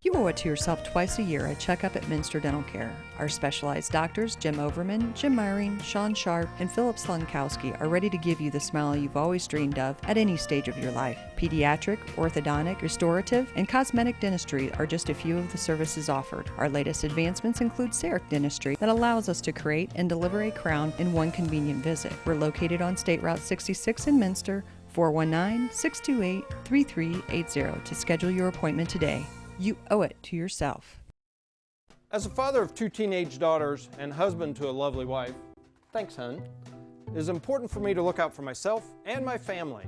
You owe it to yourself twice a year a checkup at Minster Dental Care. Our specialized doctors, Jim Overman, Jim Myring, Sean Sharp, and Philip Slunkowski, are ready to give you the smile you've always dreamed of at any stage of your life. Pediatric, orthodontic, restorative, and cosmetic dentistry are just a few of the services offered. Our latest advancements include CEREC dentistry that allows us to create and deliver a crown in one convenient visit. We're located on State Route 66 in Minster, 419-628-3380 to schedule your appointment today. You owe it to yourself. As a father of 2 teenage daughters and husband to a lovely wife, thanks, hun, it is important for me to look out for myself and my family.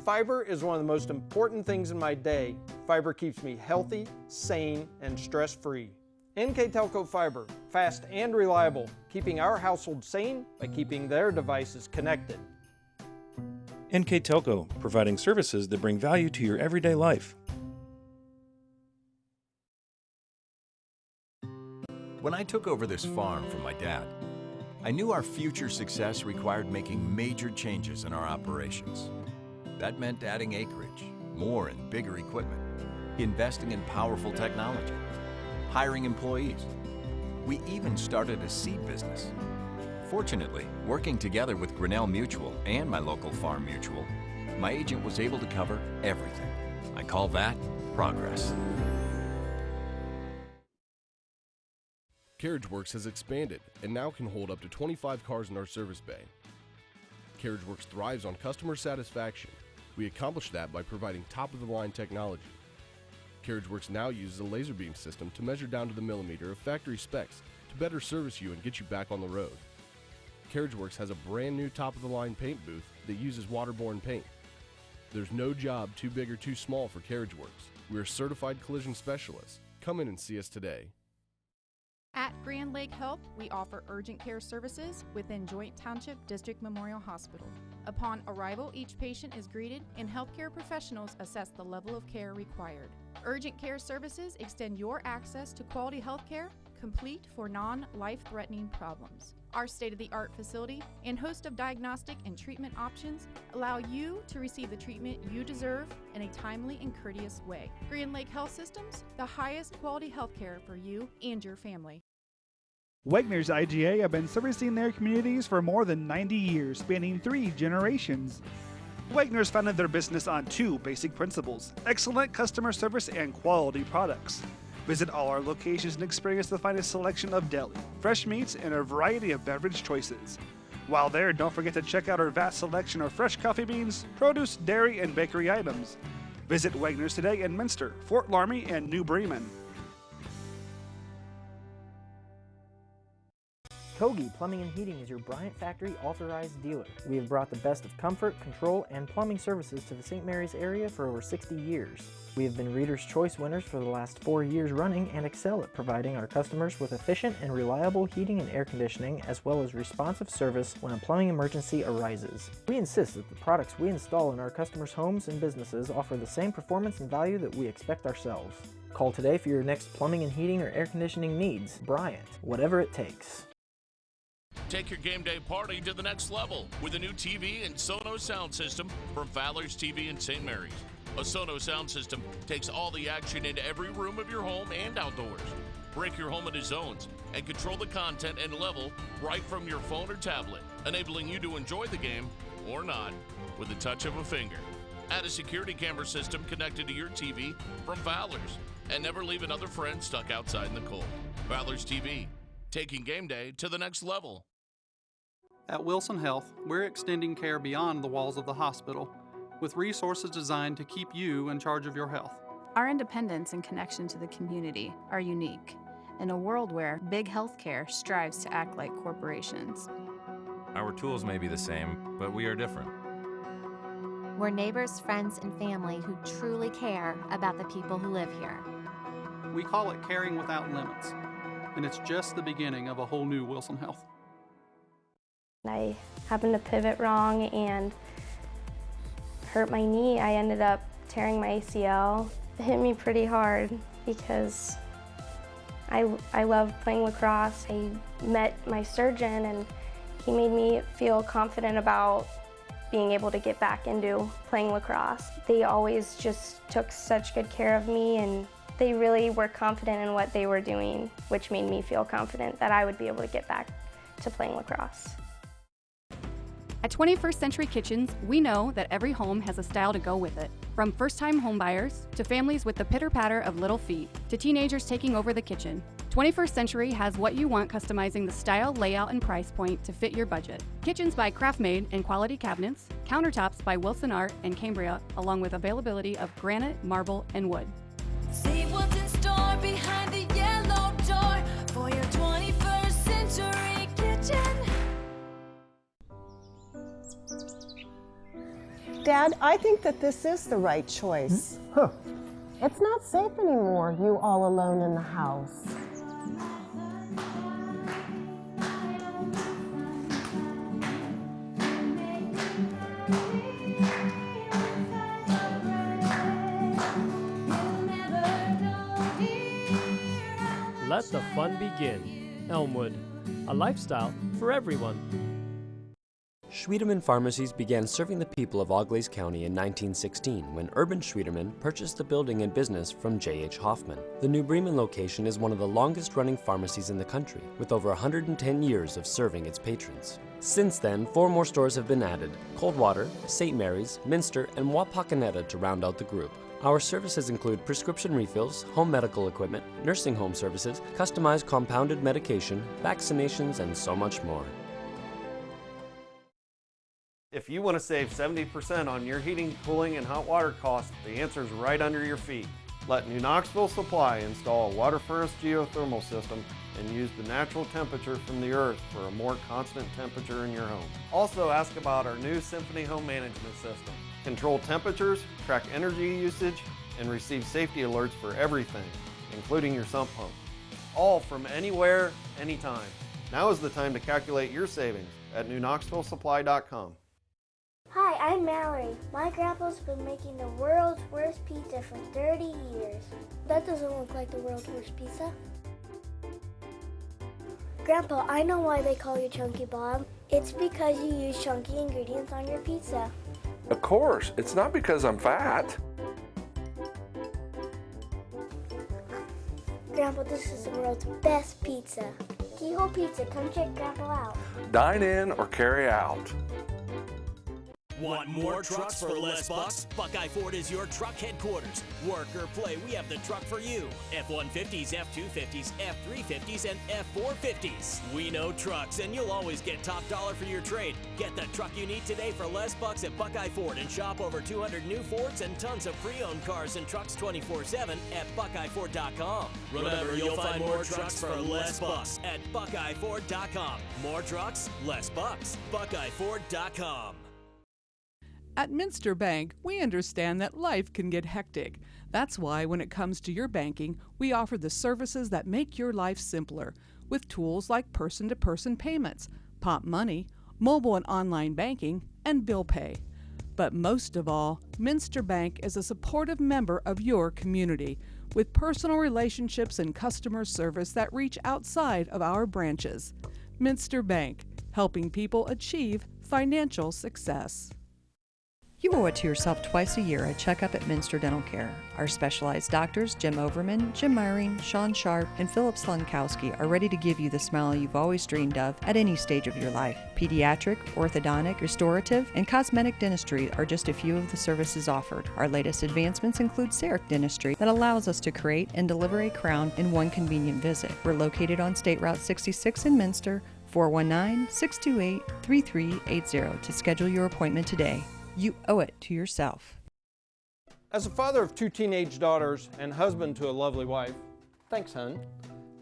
Fiber is one of the most important things in my day. Fiber keeps me healthy, sane, and stress-free. NKTelco Fiber, fast and reliable, keeping our household sane by keeping their devices connected. NKTelco, providing services that bring value to your everyday life. When I took over this farm from my dad, I knew our future success required making major changes in our operations. That meant adding acreage, more and bigger equipment, investing in powerful technology, hiring employees. We even started a seed business. Fortunately, working together with Grinnell Mutual and my local farm mutual, my agent was able to cover everything. I call that progress. CarriageWorks has expanded and now can hold up to 25 cars in our service bay. CarriageWorks thrives on customer satisfaction. We accomplish that by providing top-of-the-line technology. CarriageWorks now uses a laser beam system to measure down to the millimeter of factory specs to better service you and get you back on the road. CarriageWorks has a brand new top-of-the-line paint booth that uses waterborne paint. There's no job too big or too small for CarriageWorks. We're certified collision specialists. Come in and see us today. At Grand Lake Health, we offer urgent care services within Joint Township District Memorial Hospital. Upon arrival, each patient is greeted and healthcare professionals assess the level of care required. Urgent care services extend your access to quality health care, complete for non-life-threatening problems. Our state-of-the-art facility and host of diagnostic and treatment options allow you to receive the treatment you deserve in a timely and courteous way. Grand Lake Health Systems, the highest quality health care for you and your family. Wegner's IGA have been servicing their communities for more than 90 years, spanning 3 generations. Wegner's founded their business on 2 basic principles: excellent customer service and quality products. Visit all our locations and experience the finest selection of deli, fresh meats, and a variety of beverage choices. While there, don't forget to check out our vast selection of fresh coffee beans, produce, dairy, and bakery items. Visit Wegner's today in Minster, Fort Laramie, and New Bremen. Kogi Plumbing and Heating is your Bryant Factory authorized dealer. We have brought the best of comfort, control, and plumbing services to the St. Mary's area for over 60 years. We have been Reader's Choice winners for the last 4 years running and excel at providing our customers with efficient and reliable heating and air conditioning, as well as responsive service when a plumbing emergency arises. We insist that the products we install in our customers' homes and businesses offer the same performance and value that we expect ourselves. Call today for your next plumbing and heating or air conditioning needs. Bryant, whatever it takes. Take your game day party to the next level with a new TV and Sonos sound system from Fowler's TV in St. Mary's. A Sonos sound system takes all the action into every room of your home and outdoors. Break your home into zones and control the content and level right from your phone or tablet, enabling you to enjoy the game, or not, with the touch of a finger. Add a security camera system connected to your TV from Fowler's, and never leave another friend stuck outside in the cold. Fowler's TV, taking game day to the next level. At Wilson Health, we're extending care beyond the walls of the hospital with resources designed to keep you in charge of your health. Our independence and connection to the community are unique in a world where big healthcare strives to act like corporations. Our tools may be the same, but we are different. We're neighbors, friends, and family who truly care about the people who live here. We call it caring without limits, and it's just the beginning of a whole new Wilson Health. I happened to pivot wrong and hurt my knee. I ended up tearing my ACL. It hit me pretty hard because I love playing lacrosse. I met my surgeon and he made me feel confident about being able to get back into playing lacrosse. They always just took such good care of me, and they really were confident in what they were doing, which made me feel confident that I would be able to get back to playing lacrosse. At 21st Century Kitchens, we know that every home has a style to go with it. From first-time homebuyers, to families with the pitter-patter of little feet, to teenagers taking over the kitchen, 21st Century has what you want, customizing the style, layout, and price point to fit your budget. Kitchens by Craftmade and quality cabinets, countertops by Wilson Art and Cambria, along with availability of granite, marble, and wood. See what's in store behind the yellow door for your 21st Century Kitchen. Dad, I think that this is the right choice. It's not safe anymore, you all alone in the house. Let the fun begin. Elmwood, a lifestyle for everyone. Schwiedemann Pharmacies began serving the people of Auglaize County in 1916 when Urban Schwiedemann purchased the building and business from J.H. Hoffman. The New Bremen location is one of the longest-running pharmacies in the country, with over 110 years of serving its patrons. Since then, 4 more stores have been added: Coldwater, St. Mary's, Minster, and Wapakoneta to round out the group. Our services include prescription refills, home medical equipment, nursing home services, customized compounded medication, vaccinations, and so much more. If you want to save 70% on your heating, cooling, and hot water costs, the answer is right under your feet. Let New Knoxville Supply install a water furnace geothermal system and use the natural temperature from the earth for a more constant temperature in your home. Also ask about our new Symphony Home Management System. Control temperatures, track energy usage, and receive safety alerts for everything, including your sump pump. All from anywhere, anytime. Now is the time to calculate your savings at newknoxvillesupply.com. Hi, I'm Mallory. My grandpa's been making the world's worst pizza for 30 years. That doesn't look like the world's worst pizza. Grandpa, I know why they call you Chunky Bob. It's because you use chunky ingredients on your pizza. Of course, it's not because I'm fat. Grandpa, this is the world's best pizza. Keyhole Pizza, come check Grandpa out. Dine in or carry out. Want more trucks for less bucks? Buckeye Ford is your truck headquarters. Work or play, we have the truck for you. F-150s, F-250s, F-350s, and F-450s. We know trucks, and you'll always get top dollar for your trade. Get the truck you need today for less bucks at Buckeye Ford and shop over 200 new Fords and tons of pre-owned cars and trucks 24/7 at BuckeyeFord.com. Remember, you'll find more trucks for less bucks at BuckeyeFord.com. More trucks, less bucks. BuckeyeFord.com. At Minster Bank, we understand that life can get hectic. That's why when it comes to your banking, we offer the services that make your life simpler with tools like person-to-person payments, Pop Money, mobile and online banking, and bill pay. But most of all, Minster Bank is a supportive member of your community with personal relationships and customer service that reach outside of our branches. Minster Bank, helping people achieve financial success. You owe it to yourself twice a year a checkup at Minster Dental Care. Our specialized doctors, Jim Overman, Jim Myring, Sean Sharp, and Philip Slunkowski, are ready to give you the smile you've always dreamed of at any stage of your life. Pediatric, orthodontic, restorative, and cosmetic dentistry are just a few of the services offered. Our latest advancements include CEREC dentistry that allows us to create and deliver a crown in one convenient visit. We're located on State Route 66 in Minster, 419-628-3380 to schedule your appointment today. You owe it to yourself. As a father of 2 teenage daughters and husband to a lovely wife, thanks, hun,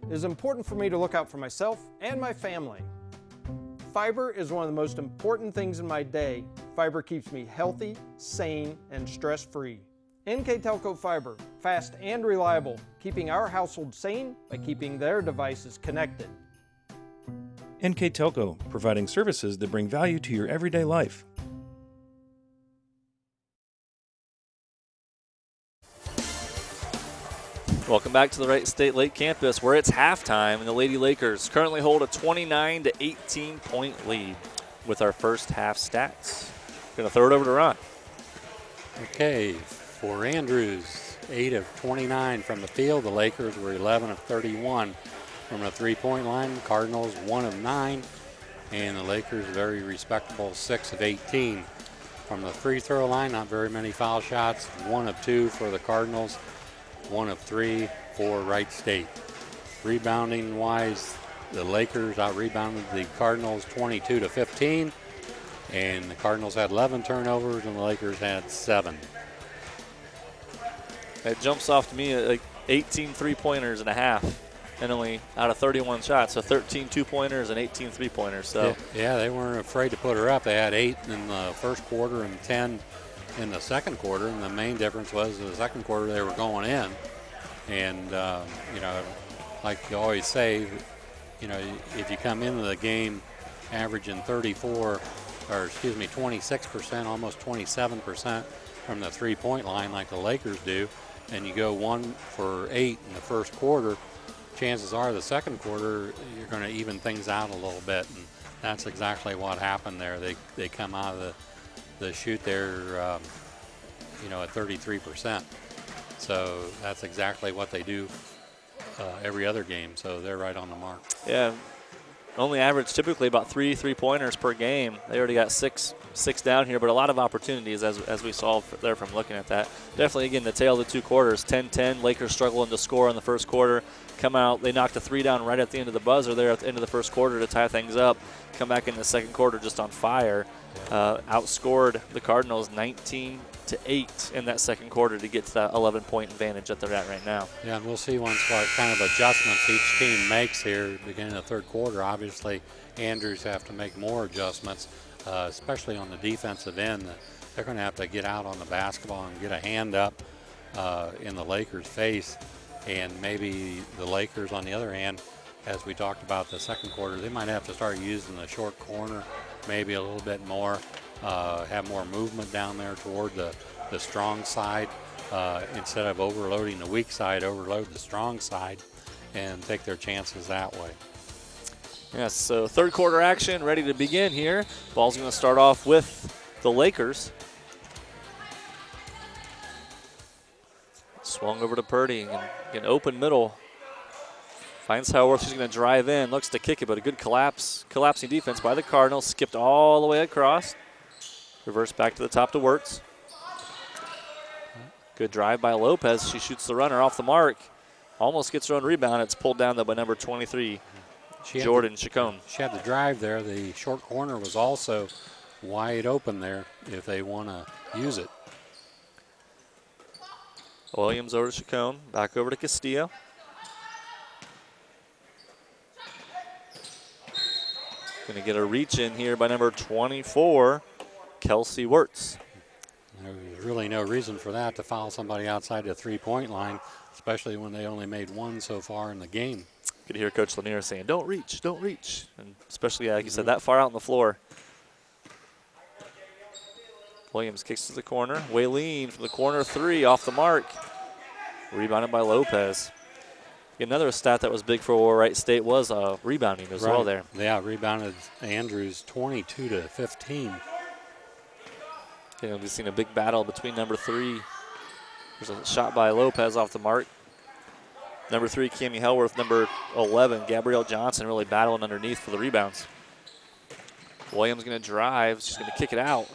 it is important for me to look out for myself and my family. Fiber is one of the most important things in my day. Fiber keeps me healthy, sane, and stress-free. NKTelco Fiber, fast and reliable, keeping our household sane by keeping their devices connected. NKTelco, providing services that bring value to your everyday life. Welcome back to the Wright State Lake campus, where it's halftime and the Lady Lakers currently hold a 29-18 point lead with our first half stats. Going to throw it over to Ron. Okay, for Andrews, 8 of 29 from the field. The Lakers were 11 of 31 from the three-point line. The Cardinals 1 of 9, and the Lakers very respectable 6 of 18 from the free throw line. Not very many foul shots. 1 of 2 for the Cardinals. 1 of 3 for Wright State. Rebounding wise, the Lakers out-rebounded the Cardinals 22-15, and the Cardinals had 11 turnovers and the Lakers had 7. It jumps off to me like 18 three-pointers and a half, and only out of 31 shots, so 13 two-pointers and 18 three-pointers. So yeah, they weren't afraid to put her up. They had 8 in the first quarter and 10 in the second quarter, and the main difference was in the second quarter they were going in. And you know, like you always say, you know, if you come into the game averaging 26%, almost 27% from the three-point line like the Lakers do, and you go 1 for 8 in the first quarter, chances are the second quarter you're going to even things out a little bit, and that's exactly what happened there. They come out of the shoot there, you know, at 33%. So that's exactly what they do every other game. So they're right on the mark. yeah, only average typically about 3 3-pointers per game. They already got six down here, but a lot of opportunities as we saw there from looking at that. Definitely, again, the tail of the 2 quarters, 10-10. Lakers struggling to score in the first quarter. Come out, they knocked a 3 down right at the end of the buzzer there at the end of the first quarter to tie things up. Come back in the second quarter just on fire. Outscored the Cardinals 19-8 in that second quarter to get to that 11-point advantage that they're at right now. Yeah, and we'll see what kind of adjustments each team makes here beginning of the third quarter. Obviously, Andrews have to make more adjustments, especially on the defensive end. They're going to have to get out on the basketball and get a hand up in the Lakers' face. And maybe the Lakers, on the other hand, as we talked about the second quarter, they might have to start using the short corner maybe a little bit more, have more movement down there toward the strong side. Instead of overloading the weak side, overload the strong side and take their chances that way. Yes, so third quarter action ready to begin here. Ball's going to start off with the Lakers. Swung over to Purdy and an open middle. Finds Hellworth. She's going to drive in. Looks to kick it, but a good collapsing defense by the Cardinals. Skipped all the way across. Reverse back to the top to Wirtz. Good drive by Lopez. She shoots the runner off the mark. Almost gets her own rebound. It's pulled down though by number 23, Jordan Chacon. She had the drive there. The short corner was also wide open there if they want to use it. Williams over to Chacon. Back over to Castillo. Going to get a reach in here by number 24, Kelsey Wirtz. There's really no reason for that, to foul somebody outside the three-point line, especially when they only made one so far in the game. Could hear Coach Lanier saying, don't reach, don't reach. And especially, like you said, that far out on the floor. Williams kicks to the corner. Waylene from the corner, three off the mark. Rebounded by Lopez. Another stat that was big for Wright State was rebounding as well there. Yeah, rebounded Andrews 22-15. We've seen a big battle between number 3. There's a shot by Lopez off the mark. Number 3, Cammie Hellworth. Number 11, Gabrielle Johnson, really battling underneath for the rebounds. Williams going to drive. She's going to kick it out.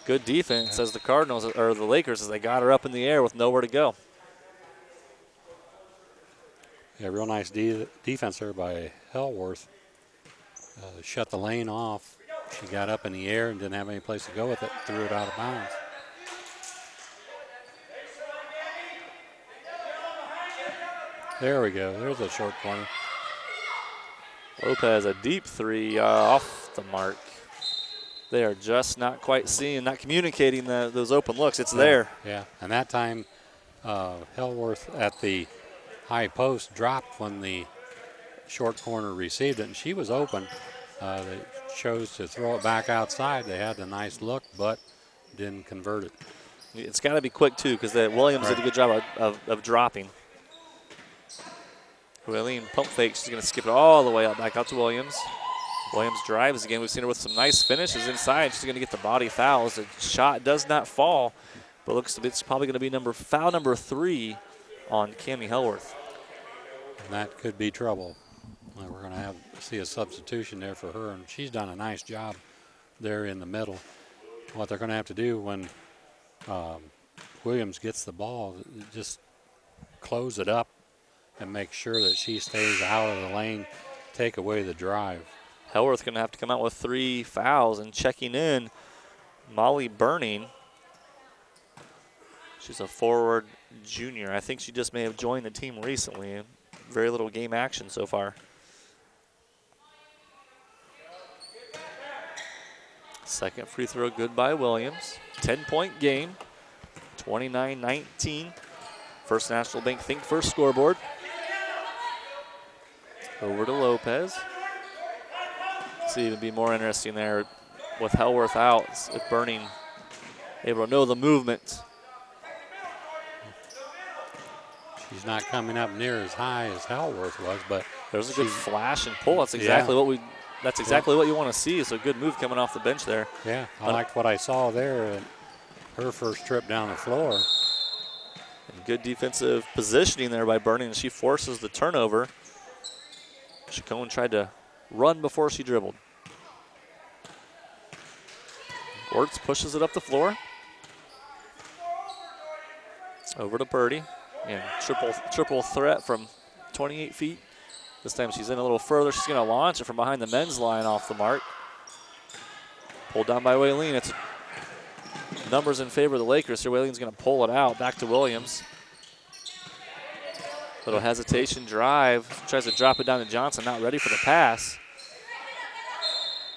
Good defense as the Cardinals, or the Lakers, as they got her up in the air with nowhere to go. Yeah, real nice defense there by Hellworth. Shut the lane off. She got up in the air and didn't have any place to go with it. Threw it out of bounds. There we go. There's a short corner. Lopez, a deep 3 off the mark. They are just not quite seeing, not communicating those open looks. It's there. Yeah, and that time Hellworth at the high post dropped when the short corner received it, and she was open. They chose to throw it back outside. They had a nice look, but didn't convert it. It's got to be quick, too, because Williams did a good job of dropping. Waylene pump fake. She's going to skip it all the way out, back out to Williams. Williams drives again. We've seen her with some nice finishes inside. She's going to get the body fouls. The shot does not fall, but looks it's probably going to be foul number 3 on Cammie Hellworth. And that could be trouble. We're going to see a substitution there for her, and she's done a nice job there in the middle. What they're going to have to do when Williams gets the ball, just close it up and make sure that she stays out of the lane, take away the drive. Hellworth going to have to come out with 3 fouls, and checking in, Molly Burning. She's a forward junior. I think she just may have joined the team recently. Very little game action so far. Second free throw good by Williams. 10-point game, 29-19. First National Bank Think First scoreboard. Over to Lopez. See, even be more interesting there with Hellworth out. If Burning able to know the movement. She's not coming up near as high as Hellworth was, but there's a good flash and pull. That's exactly what what you want to see. It's a good move coming off the bench there. Yeah, I liked what I saw there and her first trip down the floor. And good defensive positioning there by Burning. She forces the turnover. Chacon tried to run before she dribbled. Wirtz pushes it up the floor. Over to Purdy. And triple threat from 28 feet. This time she's in a little further. She's going to launch it from behind the men's line off the mark. Pulled down by Waylene. It's numbers in favor of the Lakers here. Waylene's going to pull it out. Back to Williams. Little hesitation drive. Tries to drop it down to Johnson. Not ready for the pass.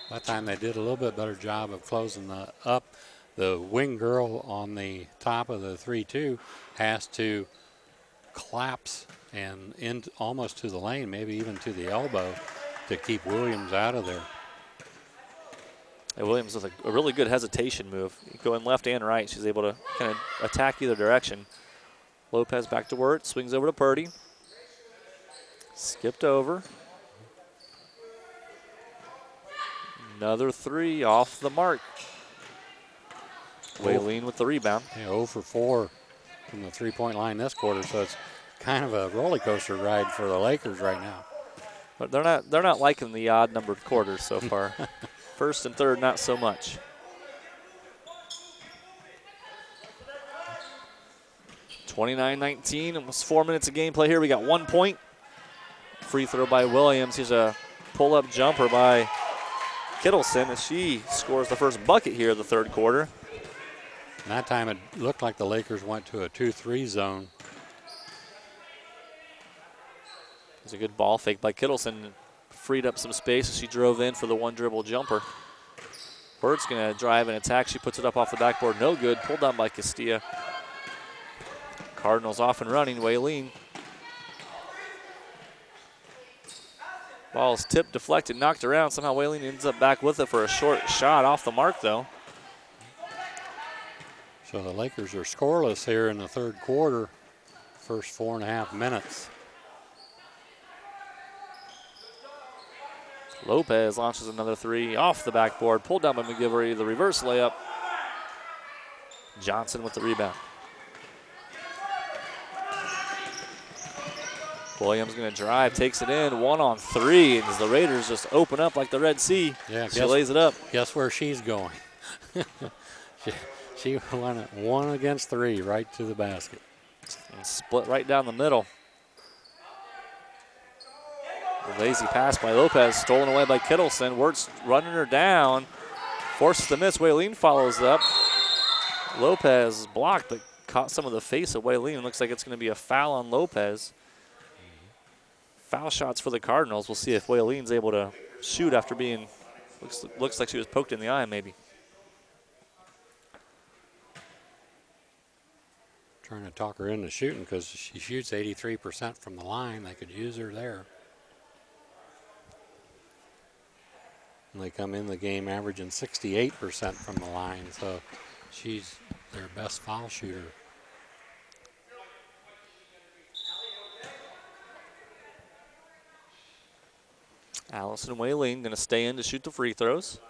That time they did a little bit better job of closing up. The wing girl on the top of the 3-2 has to collapse and in almost to the lane, maybe even to the elbow, to keep Williams out of there. And Williams with a really good hesitation move. Going left and right, she's able to kind of attack either direction. Lopez back to Wirtz, swings over to Purdy. Skipped over. Another three off the mark. Waylene with the rebound. Yeah, 0 for 4 from the three-point line this quarter, so it's kind of a roller coaster ride for the Lakers right now. But they're not liking the odd numbered quarters so far. First and third, not so much. (29-19), almost 4 minutes of gameplay here. We got 1 point. Free throw by Williams. Here's a pull-up jumper by Kittleson as she scores the first bucket here of the third quarter. And that time it looked like the Lakers went to a 2-3 zone. It's a good ball fake by Kittleson. Freed up some space as she drove in for the one dribble jumper. Bird's going to drive and attack. She puts it up off the backboard. No good. Pulled down by Castilla. Cardinals off and running. Waylene. Ball's tipped, deflected, knocked around. Somehow Waylene ends up back with it for a short shot off the mark, though. So the Lakers are scoreless here in the third quarter. First 4.5 minutes. Lopez launches another three off the backboard. Pulled down by McGivery. The reverse layup. Johnson with the rebound. Williams going to drive, takes it in, 1 on 3, and as the Raiders just open up like the Red Sea, yeah, she lays it up. Guess where she's going? she won it 1 against 3 right to the basket. And split right down the middle. A lazy pass by Lopez, stolen away by Kittleson. Wirtz running her down, forces the miss. Waylene follows up. Lopez blocked, but caught some of the face of Waylene. Looks like it's going to be a foul on Lopez. Foul shots for the Cardinals. We'll see if Waylene's able to shoot after being, looks like she was poked in the eye maybe. Trying to talk her into shooting because she shoots 83% from the line. They could use her there. And they come in the game averaging 68% from the line, so she's their best foul shooter. Allison Waylene going to stay in to shoot the free throws.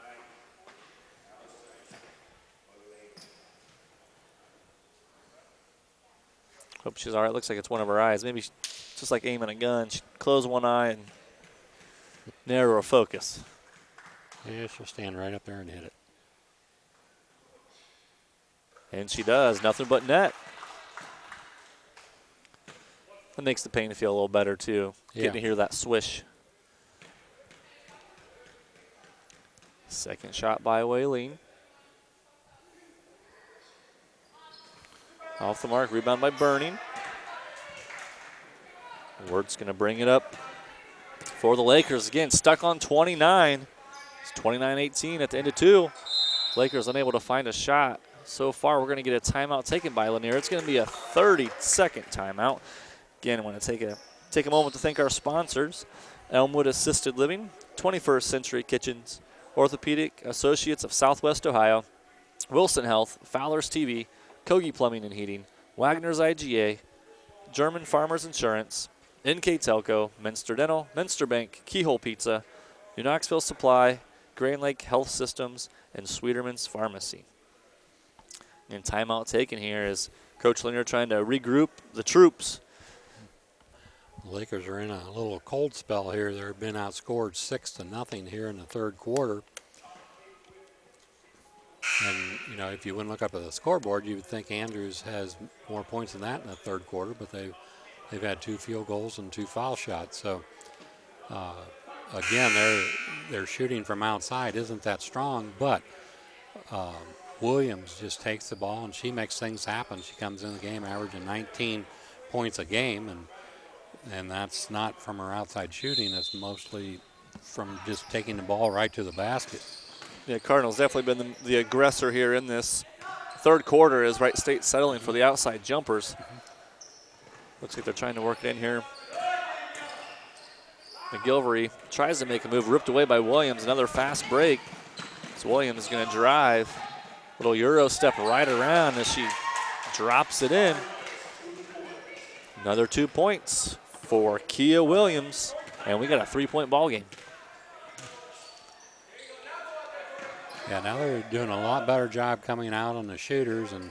Hope she's all right. Looks like it's one of her eyes. Maybe just like aiming a gun. She close one eye and narrow her focus. Yeah, she'll stand right up there and hit it. And she does. Nothing but net. That makes the paint feel a little better, too. Yeah. Getting to hear that swish. Second shot by Waylene. Off the mark, rebound by Burning. Ward's going to bring it up for the Lakers. Again, stuck on 29. It's 29-18 at the end of 2. Lakers unable to find a shot. So far, we're going to get a timeout taken by Lanier. It's going to be a 30-second timeout. Again, I want to take a moment to thank our sponsors. Elmwood Assisted Living, 21st Century Kitchens, Orthopedic Associates of Southwest Ohio, Wilson Health, Fowler's TV, Kogi Plumbing and Heating, Wagner's IGA, German Farmers Insurance, NKTelco, Minster Dental, Minster Bank, Keyhole Pizza, New Knoxville Supply, Grand Lake Health Systems, and Sweeterman's Pharmacy. And timeout taken here is Coach Lanier trying to regroup the troops. The Lakers are in a little cold spell here. They've been outscored 6-0 here in the third quarter. And, you know, if you wouldn't look up at the scoreboard, you would think Andrews has more points than that in the third quarter, but they've had 2 field goals and 2 foul shots. So, again, their shooting from outside isn't that strong, but Williams just takes the ball and she makes things happen. She comes in the game averaging 19 points a game, and that's not from her outside shooting. It's mostly from just taking the ball right to the basket. Yeah, Cardinals definitely been the aggressor here in this third quarter as Wright State settling for the outside jumpers. Looks like they're trying to work it in here. McGilvery tries to make a move, ripped away by Williams. Another fast break. So Williams is going to drive. Little Euro step right around as she drops it in. Another 2 points for Kia Williams. And we got a 3-point ball game. Yeah, now they're doing a lot better job coming out on the shooters. And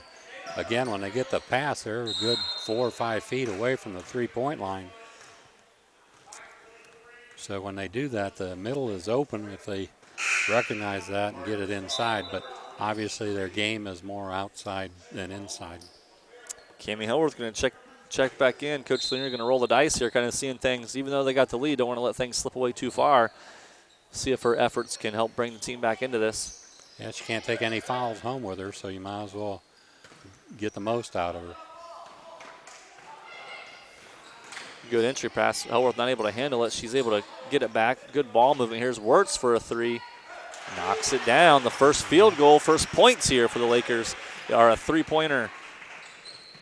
again, when they get the pass, they're a good 4 or 5 feet away from the three-point line. So when they do that, the middle is open if they recognize that and get it inside. But obviously their game is more outside than inside. Cammie Hellworth going to check back in. Coach Slinger going to roll the dice here, kind of seeing things, even though they got the lead, don't want to let things slip away too far. See if her efforts can help bring the team back into this. Yeah, she can't take any fouls home with her, so you might as well get the most out of her. Good entry pass. Hellworth not able to handle it. She's able to get it back. Good ball movement. Here's Wirtz for a three. Knocks it down. The first field goal, first points here for the Lakers are a three-pointer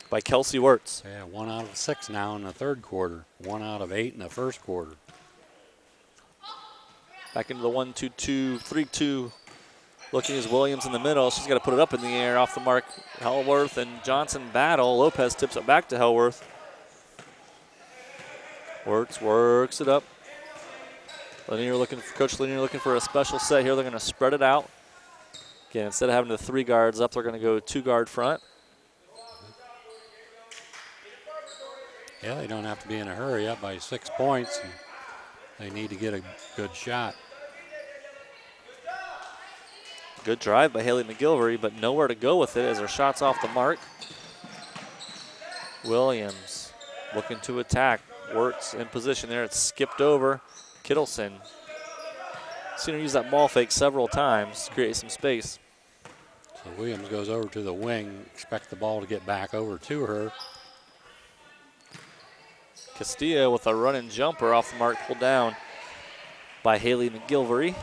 by Kelsey Wirtz. Yeah, 1 out of 6 now in the third quarter. 1 out of 8 in the first quarter. Back into the 1-2-2, 3-2. Looking as Williams in the middle. She's got to put it up in the air off the mark. Hellworth and Johnson battle. Lopez tips it back to Hellworth. Wirtz works it up. Coach Lanier looking for a special set here. They're going to spread it out. Again, instead of having the 3 guards up, they're going to go 2-guard front. Yeah, they don't have to be in a hurry, up by 6 points. And they need to get a good shot. Good drive by Haley McGilvery, but nowhere to go with it as her shot's off the mark. Williams looking to attack. Wirtz in position there. It's skipped over. Kittleson. Seen her use that ball fake several times to create some space. So Williams goes over to the wing. Expect the ball to get back over to her. Castilla with a running jumper off the mark, pulled down by Haley McGilvery.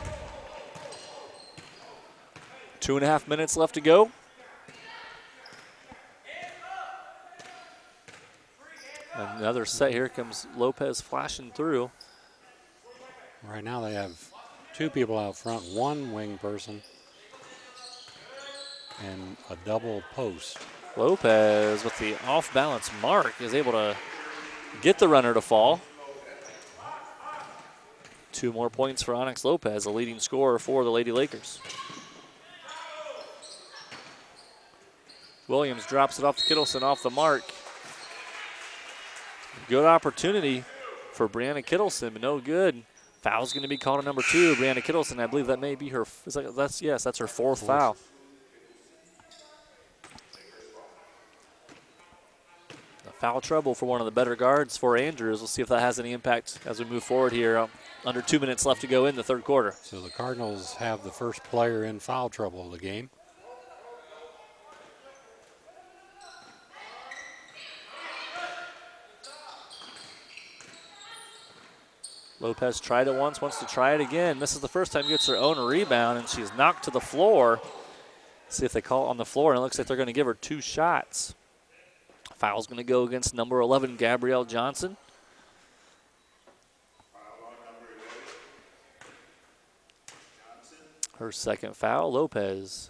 2.5 minutes left to go. Another set. Here comes Lopez flashing through. Right now they have 2 people out front, 1 wing person, and a double post. Lopez with the off-balance mark is able to get the runner to fall. 2 more points for Onyx Lopez, the leading scorer for the Lady Lakers. Williams drops it off to Kittleson off the mark. Good opportunity for Brianna Kittleson, but no good. Foul's going to be called on number 2, Brianna Kittleson. I believe that may be her. That's her 4th foul. Foul trouble for one of the better guards for Andrews. We'll see if that has any impact as we move forward here. Under 2 minutes left to go in the third quarter. So the Cardinals have the first player in foul trouble of the game. Lopez tried it once, wants to try it again. This is the first time she gets her own rebound, and she's knocked to the floor. See if they call it on the floor, and it looks like they're going to give her 2 shots. Foul's going to go against number 11, Gabrielle Johnson. Her second foul. Lopez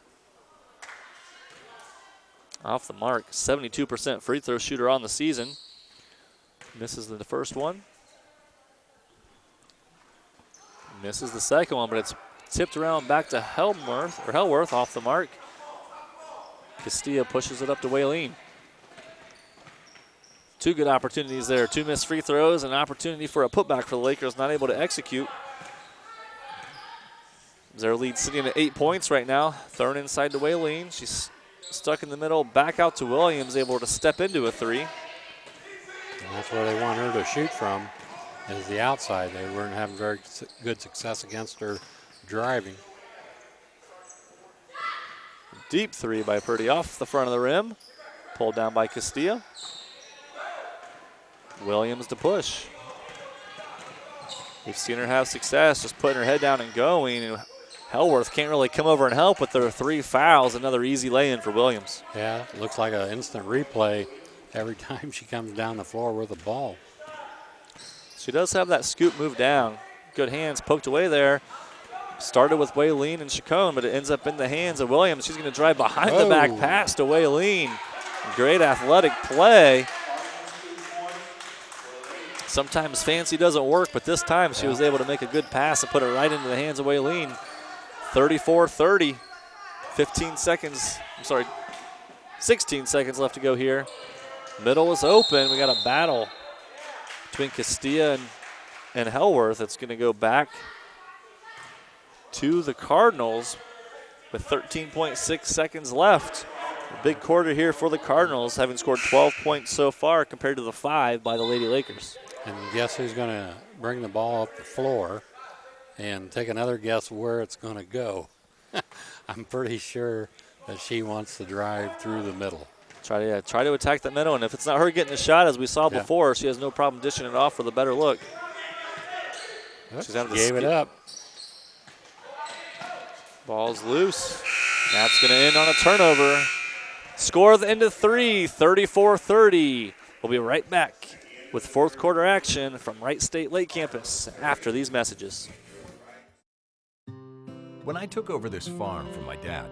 off the mark. 72% free throw shooter on the season. Misses the first one. Misses the second one, but it's tipped around back to Hellworth off the mark. Castilla pushes it up to Waylene. 2 good opportunities there. 2 missed free throws, an opportunity for a putback for the Lakers, not able to execute. Their lead sitting at 8 points right now. Thrown inside to Waylene. She's stuck in the middle, back out to Williams, able to step into a 3. And that's where they want her to shoot from, is the outside. They weren't having very good success against her driving. Deep 3 by Purdy off the front of the rim. Pulled down by Castilla. Williams to push. We've seen her have success just putting her head down and going. And Hellworth can't really come over and help with their 3 fouls. Another easy lay-in for Williams. Yeah, it looks like an instant replay every time she comes down the floor with the ball. She does have that scoop move down. Good hands poked away there. Started with Waylene and Chacon, but it ends up in the hands of Williams. She's going to drive behind the back pass to Waylene. Great athletic play. Sometimes fancy doesn't work, but this time she was able to make a good pass and put it right into the hands of Waylene. 34-30. 16 seconds left to go here. Middle is open. We got a battle between Castilla and Hellworth. It's going to go back to the Cardinals with 13.6 seconds left. A big quarter here for the Cardinals, having scored 12 points so far compared to the 5 by the Lady Lakers. And guess who's going to bring the ball up the floor and take another guess where it's going to go? I'm pretty sure that she wants to drive through the middle. Try to attack the middle, and if it's not her getting the shot, as we saw before, she has no problem dishing it off for the better look. She's gave it up. Ball's loose. That's going to end on a turnover. Score of the end of 3, 34-30. We'll be right back with fourth quarter action from Wright State Lake Campus after these messages. When I took over this farm from my dad,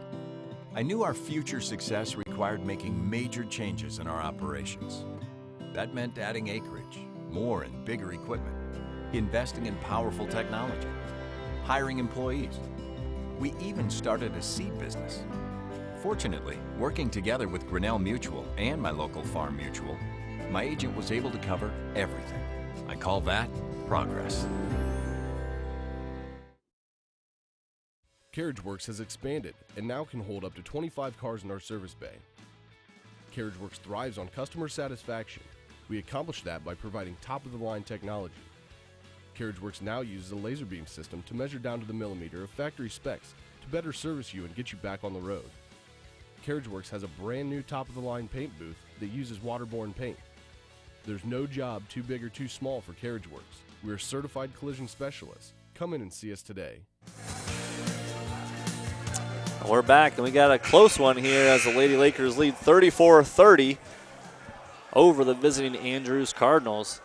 I knew our future success required making major changes in our operations. That meant adding acreage, more and bigger equipment, investing in powerful technology, hiring employees. We even started a seed business. Fortunately, working together with Grinnell Mutual and my local farm mutual, my agent was able to cover everything. I call that progress. CarriageWorks has expanded and now can hold up to 25 cars in our service bay. CarriageWorks thrives on customer satisfaction. We accomplish that by providing top-of-the-line technology. CarriageWorks now uses a laser beam system to measure down to the millimeter of factory specs to better service you and get you back on the road. CarriageWorks has a brand new top-of-the-line paint booth that uses waterborne paint. There's no job too big or too small for CarriageWorks. We're certified collision specialists. Come in and see us today. We're back, and we got a close one here as the Lady Lakers lead 34-30 over the visiting Andrews Cardinals.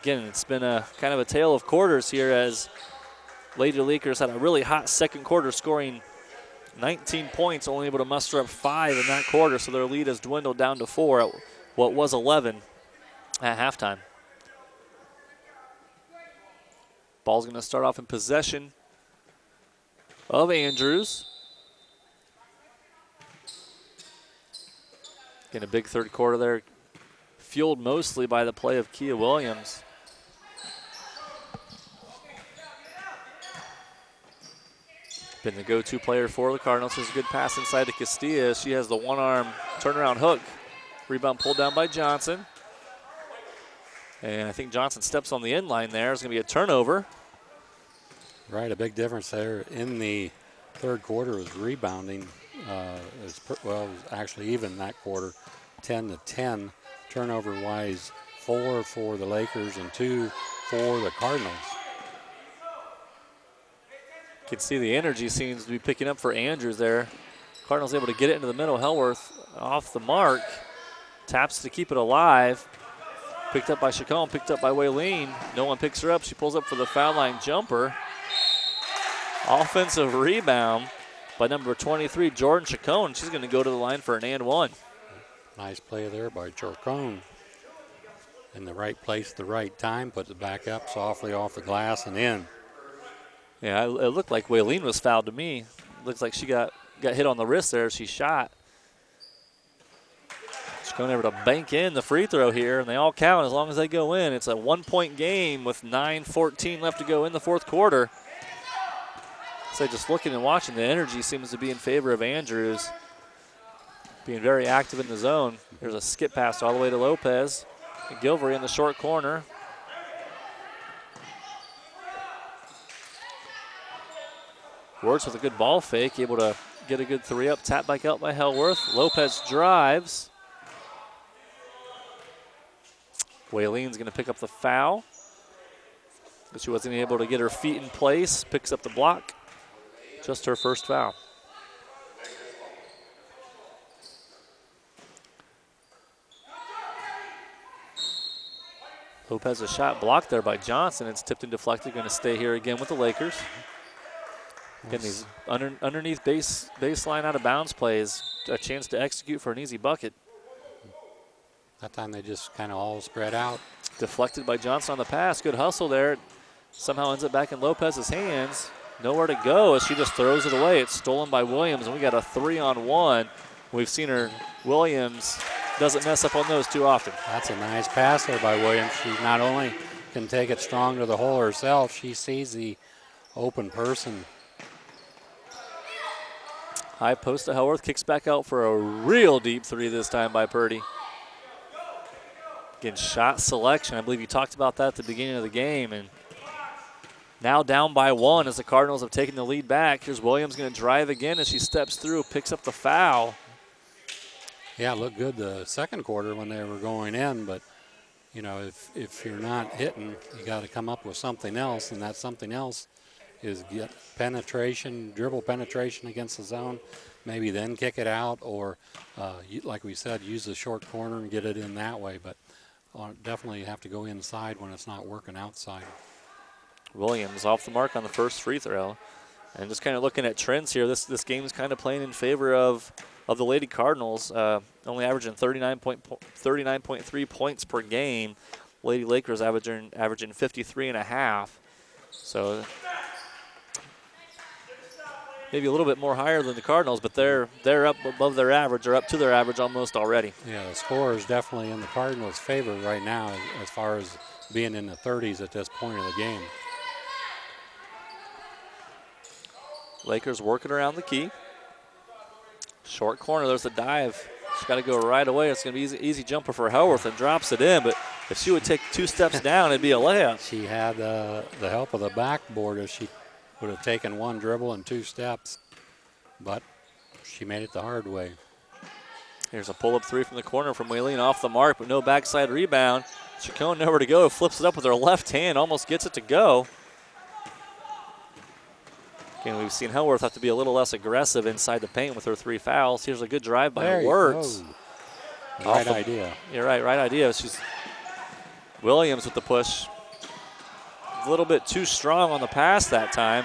Again, it's been a kind of a tale of quarters here as Lady Lakers had a really hot second quarter, scoring 19 points, only able to muster up 5 in that quarter, so their lead has dwindled down to 4 at what was 11 at halftime. Ball's going to start off in possession of Andrews. Getting a big third quarter there, fueled mostly by the play of Kia Williams. Been the go-to player for the Cardinals. There's a good pass inside to Castilla. She has the one-arm turnaround hook. Rebound pulled down by Johnson. And I think Johnson steps on the end line there. It's going to be a turnover. Right, a big difference there in the third quarter was rebounding. It was actually even that quarter, 10-10. Turnover-wise, 4 for the Lakers and 2 for the Cardinals. You can see the energy seems to be picking up for Andrews there. Cardinals able to get it into the middle. Hellworth off the mark. Taps to keep it alive. Picked up by Chacon, picked up by Waylene. No one picks her up. She pulls up for the foul line jumper. Offensive rebound by number 23, Jordan Chacon. She's going to go to the line for an and one. Nice play there by Chacon. In the right place at the right time. Puts it back up softly off the glass and in. Yeah, it looked like Waylene was fouled to me. Looks like she got hit on the wrist there as she shot. She's going able to bank in the free throw here, and they all count as long as they go in. It's a 1-point game with 9:14 left to go in the fourth quarter. So just looking and watching, the energy seems to be in favor of Andrews. Being very active in the zone. There's a skip pass all the way to Lopez. And Gilvery in the short corner. Wertz with a good ball fake, able to get a good three up. Tap back out by Hellworth. Lopez drives. Waylene's going to pick up the foul. But she wasn't able to get her feet in place. Picks up the block. Just her first foul. Lopez a shot blocked there by Johnson. It's tipped and deflected. Going to stay here again with the Lakers. Again, these underneath baseline out of bounds plays, a chance to execute for an easy bucket. That time they just kind of all spread out. Deflected by Johnson on the pass. Good hustle there. Somehow ends up back in Lopez's hands. nowhere to go as she just throws it away. It's stolen by Williams, and we got a 3-on-1. We've seen her, Williams doesn't mess up on those too often. That's a nice pass there by Williams. She not only can take it strong to the hole herself, she sees the open person. High post to Hellworth, kicks back out for a real deep three this time by Purdy. Again, shot selection. I believe you talked about that at the beginning of the game. And now down by 1 as the Cardinals have taken the lead back. Here's Williams going to drive again as she steps through, picks up the foul. Yeah, it looked good the second quarter when they were going in, but you know, if you're not hitting, you got to come up with something else, and that something else is get penetration, dribble penetration against the zone, maybe then kick it out, or like we said, use the short corner and get it in that way. But definitely have to go inside when it's not working outside. Williams off the mark on the first free throw. And just kind of looking at trends here, this game is kind of playing in favor of the Lady Cardinals, only averaging 39.3 points per game. Lady Lakers averaging 53.5. So maybe a little bit more higher than the Cardinals, but they're up above their average, or up to their average almost already. Yeah, the score is definitely in the Cardinals' favor right now as far as being in the 30s at this point of the game. Lakers working around the key. Short corner, there's a dive. She's got to go right away. It's going to be easy jumper for Hellworth, and drops it in. But if she would take 2 steps down, it'd be a layup. She had the help of the backboard as she would have taken 1 dribble and 2 steps. But she made it the hard way. Here's a pull-up three from the corner from Waylene, off the mark, but no backside rebound. Chacon nowhere to go, flips it up with her left hand, almost gets it to go. Again, we've seen Hellworth have to be a little less aggressive inside the paint with her 3 fouls. Here's a good drive by Wirtz. Right idea. You're right idea. She's Williams with the push. A little bit too strong on the pass that time.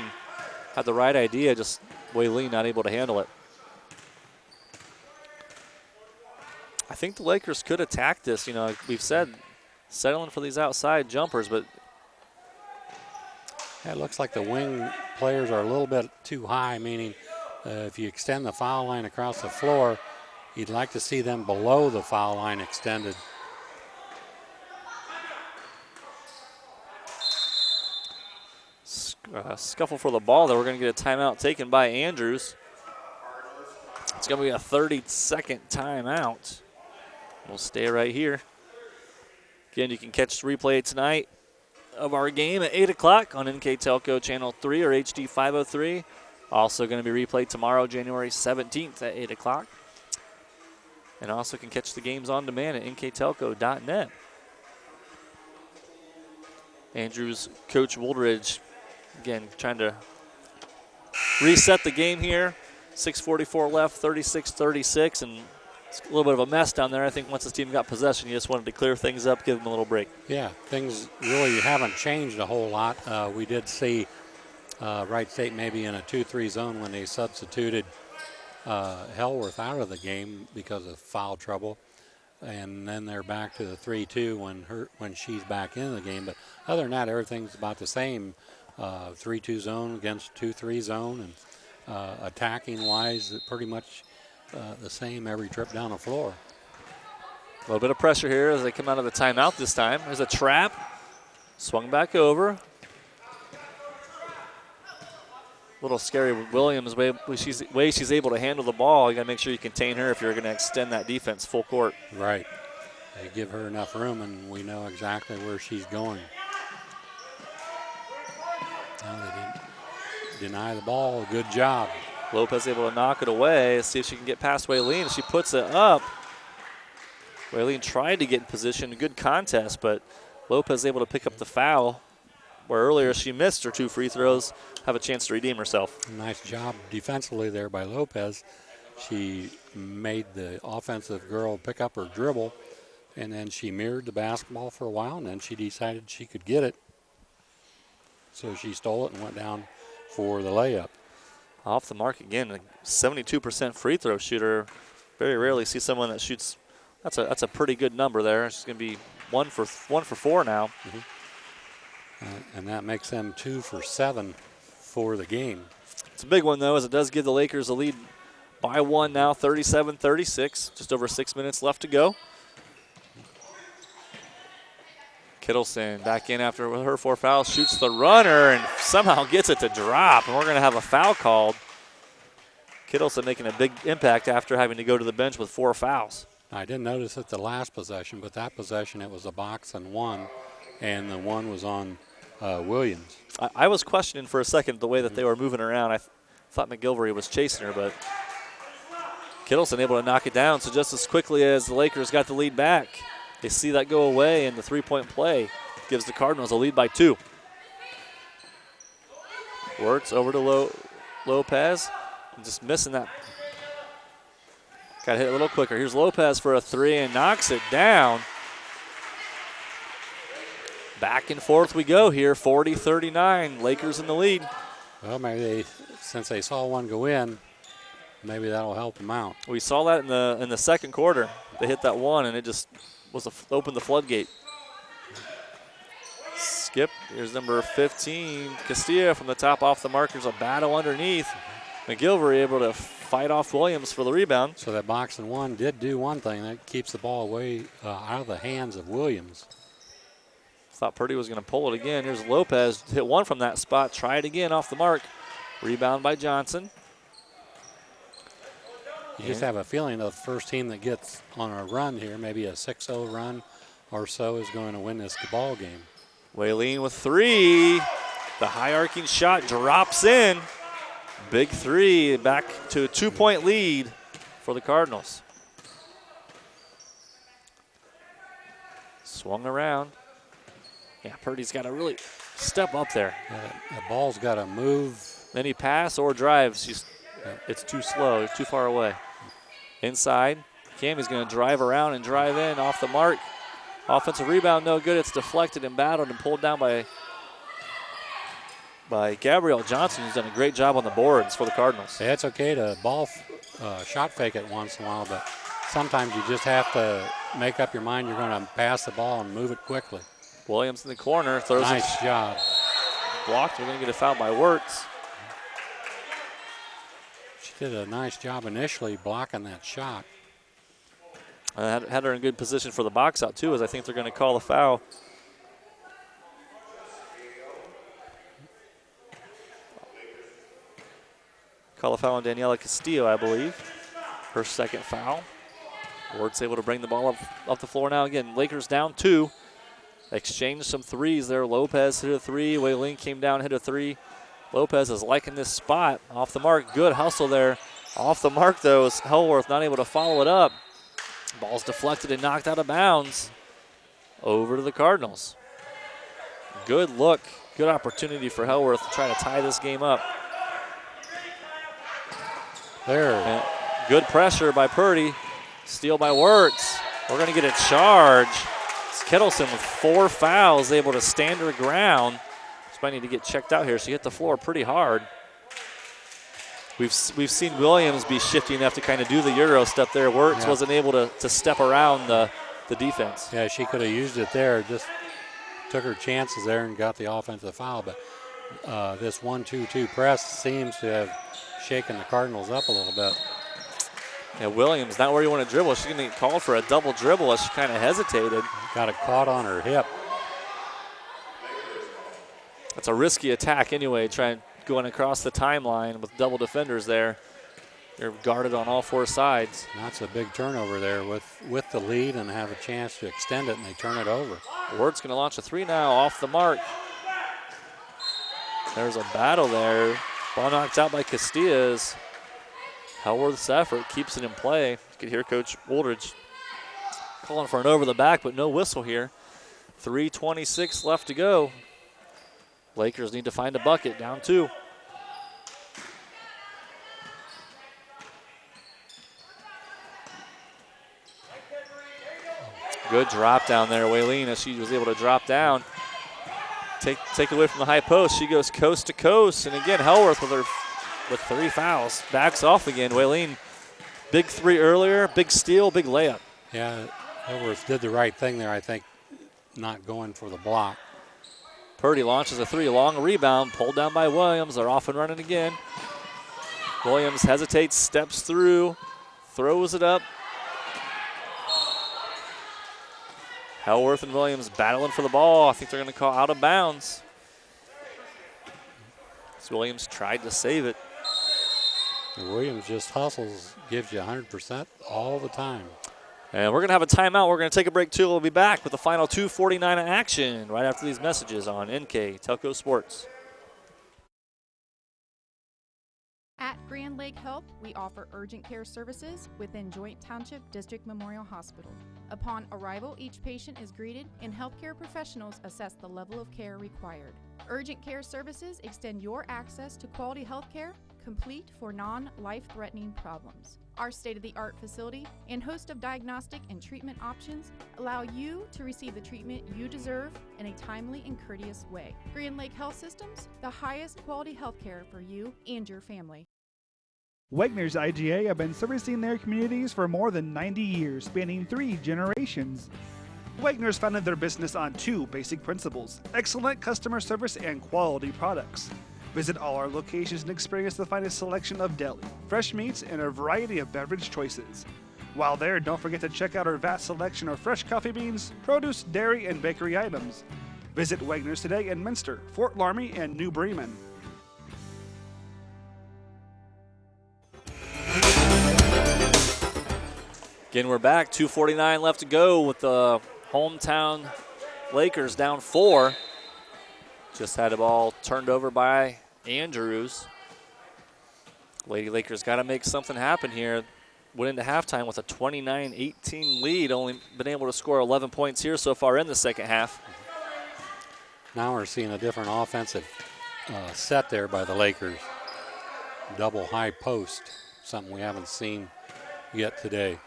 Had the right idea, just Waylene not able to handle it. I think the Lakers could attack this. You know, we've said settling for these outside jumpers, but it looks like the wing players are a little bit too high, meaning if you extend the foul line across the floor, you'd like to see them below the foul line extended. Scuffle for the ball there. We're going to get a timeout taken by Andrews. It's going to be a 30-second timeout. We'll stay right here. Again, you can catch the replay tonight of our game at 8 o'clock on NKTelco Channel 3 or HD 503. Also going to be replayed tomorrow, January 17th at 8 o'clock. And also can catch the games on demand at nktelco.net. Andrews, Coach Woolridge, again, trying to reset the game here. 6:44 left, 36-36, and it's a little bit of a mess down there. I think once this team got possession, you just wanted to clear things up, give them a little break. Yeah, things really haven't changed a whole lot. We did see Wright State maybe in a 2-3 zone when they substituted Hellworth out of the game because of foul trouble. And then they're back to the 3-2 when she's back in the game. But other than that, everything's about the same. 3-2 zone against 2-3 zone, and attacking-wise, pretty much the same every trip down the floor. A little bit of pressure here as they come out of the timeout this time. There's a trap. Swung back over. A little scary with Williams, way she's able to handle the ball. You got to make sure you contain her if you're going to extend that defense full court. Right. They give her enough room, and we know exactly where she's going. No, they didn't deny the ball. Good job. Lopez able to knock it away. See if she can get past Waylene. She puts it up. Waylene tried to get in position. Good contest, but Lopez able to pick up the foul, where earlier she missed her 2 free throws, have a chance to redeem herself. Nice job defensively there by Lopez. She made the offensive girl pick up her dribble, and then she mirrored the basketball for a while, and then she decided she could get it. So she stole it and went down for the layup. Off the mark again, a 72% free throw shooter. Very rarely see someone that shoots. That's a pretty good number there. She's going to be 1 for 4 now. And that makes them 2 for 7 for the game. It's a big one, though, as it does give the Lakers a lead by one now, 37-36. Just over 6 minutes left to go. Kittleson back in after her 4 fouls, shoots the runner and somehow gets it to drop, and we're going to have a foul called. Kittleson making a big impact after having to go to the bench with 4 fouls. I didn't notice it the last possession, but that possession it was a box and one, and the one was on Williams. I was questioning for a second the way that they were moving around. I thought McGilvery was chasing her, but Kittleson able to knock it down. So just as quickly as the Lakers got the lead back, they see that go away, and the three-point play gives the Cardinals a lead by 2. Wirtz over to Lopez, just missing that. Got to hit a little quicker. Here's Lopez for a 3 and knocks it down. Back and forth we go here, 40-39, Lakers in the lead. Well, maybe since they saw one go in, maybe that'll help them out. We saw that in the second quarter. They hit that one, and it just opened the floodgate. Skip, here's number 15, Castillo from the top off the markers, a battle underneath. McGilvery able to fight off Williams for the rebound. So that box and one did do one thing. That keeps the ball away out of the hands of Williams. Thought Purdy was going to pull it again. Here's Lopez, hit one from that spot. Try it again off the mark. Rebound by Johnson. You just have a feeling the first team that gets on a run here, maybe a 6-0 run or so, is going to win this ball game. Waylene with 3. The high arcing shot drops in. Big 3, back to a 2-point lead for the Cardinals. Swung around. Yeah, Purdy's got to really step up there. Yeah, the ball's got to move. Any pass or drives, it's too slow. It's too far away. Inside, Cammy's going to drive around and drive in off the mark. Offensive rebound, no good. It's deflected and battled and pulled down by Gabrielle Johnson, who's done a great job on the boards for the Cardinals. Yeah, it's okay to shot fake it once in a while, but sometimes you just have to make up your mind you're going to pass the ball and move it quickly. Williams in the corner, throws it. Nice job. Blocked. We're going to get a foul by Wirtz. She did a nice job initially blocking that shot. Had her in good position for the box out, too, as I think they're going to call the foul. Call a foul on Daniela Castillo, I believe. Her second foul. Wirtz able to bring the ball up the floor now. Again, Lakers down 2. Exchanged some threes there. Lopez hit a 3. Waylene came down, hit a 3. Lopez is liking this spot. Off the mark. Good hustle there. Off the mark, though, is Hellworth not able to follow it up. Ball's deflected and knocked out of bounds. Over to the Cardinals. Good look. Good opportunity for Hellworth to try to tie this game up. There. And good pressure by Purdy. Steal by Wirtz. We're going to get a charge. It's Kittleson with 4 fouls, able to stand her ground. She might need to get checked out here. She hit the floor pretty hard. We've seen Williams be shifty enough to kind of do the Euro step there. Wirtz wasn't able to step around the defense. Yeah, she could have used it there. Just took her chances there and got the offensive foul. But this 1-2-2 press seems to have shaken the Cardinals up a little bit. Yeah, Williams not where you want to dribble. She's going to get called for a double dribble as she kind of hesitated. Got it caught on her hip. That's a risky attack anyway, going across the timeline with double defenders there. You're guarded on all 4 sides. That's a big turnover there with the lead and have a chance to extend it, and they turn it over. Ward's going to launch a 3 now off the mark. There's a battle there. Ball knocked out by Castillas. Hellworth's effort keeps it in play. You can hear Coach Woolridge calling for an over the back, but no whistle here. 3:26 left to go. Lakers need to find a bucket, down 2. Good drop down there, Waylene, as she was able to drop down. Take away from the high post. She goes coast to coast, and again, Hellworth with 3 fouls. Backs off again. Waylene, big 3 earlier, big steal, big layup. Yeah, Hellworth did the right thing there, I think, not going for the block. Purdy launches a three, long rebound, pulled down by Williams. They're off and running again. Williams hesitates, steps through, throws it up. Hellworth and Williams battling for the ball. I think they're going to call out of bounds. So Williams tried to save it. Williams just hustles, gives you 100% all the time. And we're going to have a timeout. We're going to take a break, too. We'll be back with the final 2:49 action right after these messages on NKTelco Sports. At Grand Lake Health, we offer urgent care services within Joint Township District Memorial Hospital. Upon arrival, each patient is greeted and healthcare professionals assess the level of care required. Urgent care services extend your access to quality health care, complete for non-life-threatening problems. Our state-of-the-art facility and host of diagnostic and treatment options allow you to receive the treatment you deserve in a timely and courteous way. Grand Lake Health Systems, the highest quality health care for you and your family. Wegner's IGA have been servicing their communities for more than 90 years, spanning 3 generations. Wegner's founded their business on 2 basic principles: excellent customer service and quality products. Visit all our locations and experience the finest selection of deli, fresh meats, and a variety of beverage choices. While there, don't forget to check out our vast selection of fresh coffee beans, produce, dairy, and bakery items. Visit Wegner's today in Minster, Fort Laramie, and New Bremen. Again, we're back. 2:49 left to go with the hometown Lakers down 4. Just had a ball turned over by Andrews. Lady Lakers got to make something happen here. Went into halftime with a 29-18 lead. Only been able to score 11 points here so far in the second half. Now we're seeing a different offensive set there by the Lakers. Double high post, something we haven't seen yet today.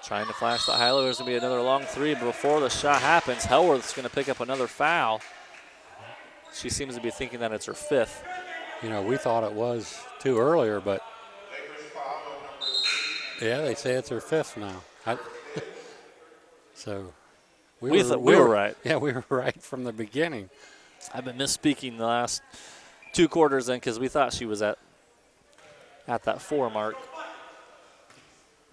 Trying to flash the high-low. There's going to be another long three, but before the shot happens, Hellworth's going to pick up another foul. She seems to be thinking that it's her 5th. You know, we thought it was 2 earlier, but yeah, they say it's her 5th now. So we were right. Yeah, we were right from the beginning. I've been misspeaking the last 2 quarters then because we thought she was at that 4 mark.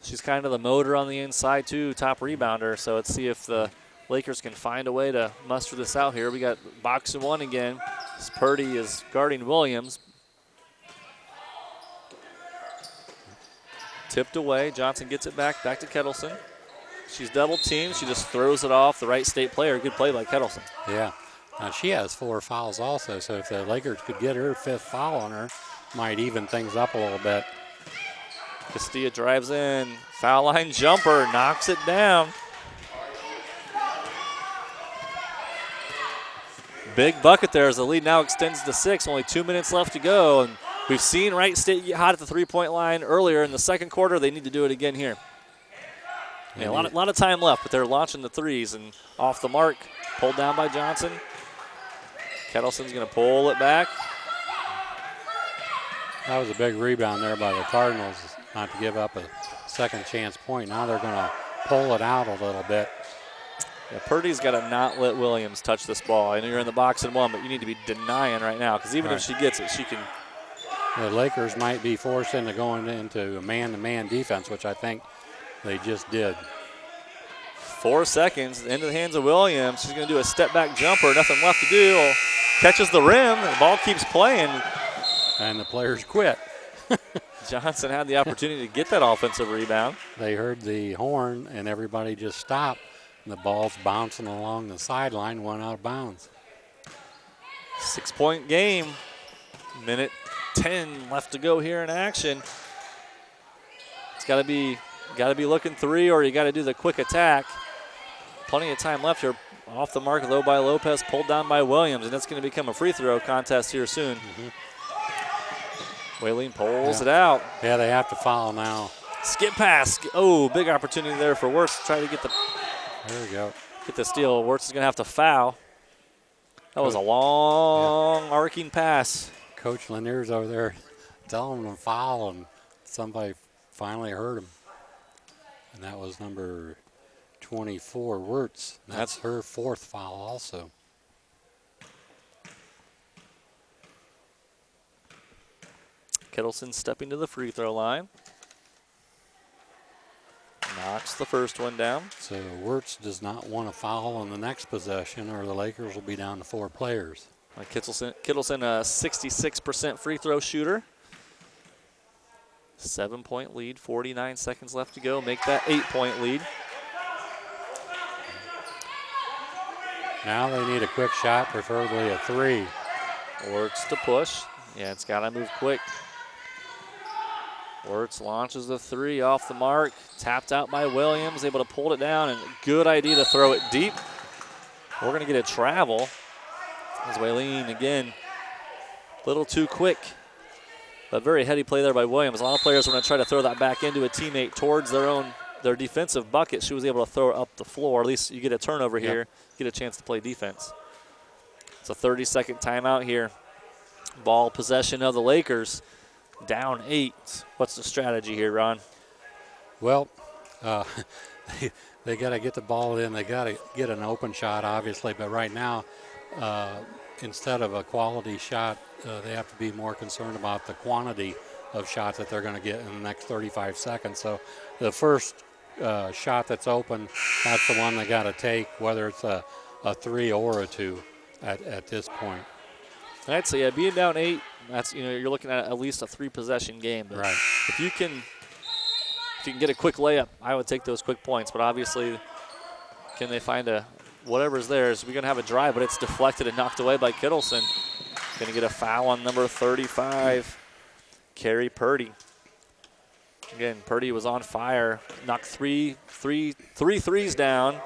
She's kind of the motor on the inside, too, top rebounder. So let's see if the Lakers can find a way to muster this out here. We got box and 1 again. Purdy is guarding Williams. Tipped away. Johnson gets it back to Kettleson. She's double teamed. She just throws it off the Wright State player. Good play by Kettleson. Yeah. Now she has 4 fouls also, so if the Lakers could get her 5th foul on her, might even things up a little bit. Castilla drives in, foul line jumper, knocks it down. Big bucket there as the lead now extends to 6, only 2 minutes left to go. And we've seen Wright State get hot at the three-point line earlier in the second quarter. They need to do it again here. Yeah, a lot of time left, but they're launching the threes and off the mark, pulled down by Johnson. Kettleson's going to pull it back. That was a big rebound there by the Cardinals, not to give up a second chance point. Now they're going to pull it out a little bit. Yeah, Purdy's got to not let Williams touch this ball. I know you're in the box and 1, but you need to be denying right now because even if she gets it, she can. The Lakers might be forced into going into a man-to-man defense, which I think they just did. 4 seconds into the hands of Williams. She's going to do a step-back jumper. Nothing left to do. Catches the rim. The ball keeps playing. And the players quit. Johnson had the opportunity to get that offensive rebound. They heard the horn, and everybody just stopped. And the ball's bouncing along the sideline, went out of bounds. 6-point game. Minute 10 left to go here in action. It's got to be looking 3, or you got to do the quick attack. Plenty of time left here. Off the mark, low by Lopez, pulled down by Williams, and that's going to become a free throw contest here soon. Whaleen pulls it out. Yeah, they have to foul now. Skip pass. Oh, big opportunity there for Wirtz to try to get the. There we go. Get the steal. Wirtz is going to have to foul. That was a long arcing pass. Coach Lanier's over there telling them to foul, and somebody finally heard him. And that was number 24, Wirtz. That's her 4th foul also. Kittleson stepping to the free throw line. Knocks the first one down. So Wirtz does not want to foul on the next possession, or the Lakers will be down to 4 players. Kittleson, a 66% free throw shooter. 7-point lead, 49 seconds left to go. Make that 8-point lead. Now they need a quick shot, preferably a 3. Wirtz to push. Yeah, it's got to move quick. Wirtz launches the 3 off the mark. Tapped out by Williams, able to pull it down, and good idea to throw it deep. We're going to get a travel. As Waylene, again, a little too quick. But very heady play there by Williams. A lot of players are going to try to throw that back into a teammate towards their defensive bucket. She was able to throw it up the floor. At least you get a turnover here, get a chance to play defense. It's a 30-second timeout here. Ball possession of the Lakers. Down 8. What's the strategy here, Ron? Well, they got to get the ball in. They got to get an open shot, obviously. But right now, instead of a quality shot, they have to be more concerned about the quantity of shots that they're going to get in the next 35 seconds. So the first shot that's open, that's the one they got to take, whether it's a 3 or a 2 at this point. I'd say, yeah, being down 8, that's, you're looking at least a 3-possession game. But right. If you can get a quick layup, I would take those quick points. But obviously, can they find whatever's there? Is we're going to have a drive, but it's deflected and knocked away by Kittleson. Going to get a foul on number 35, Carrie Purdy. Again, Purdy was on fire. Knocked three threes down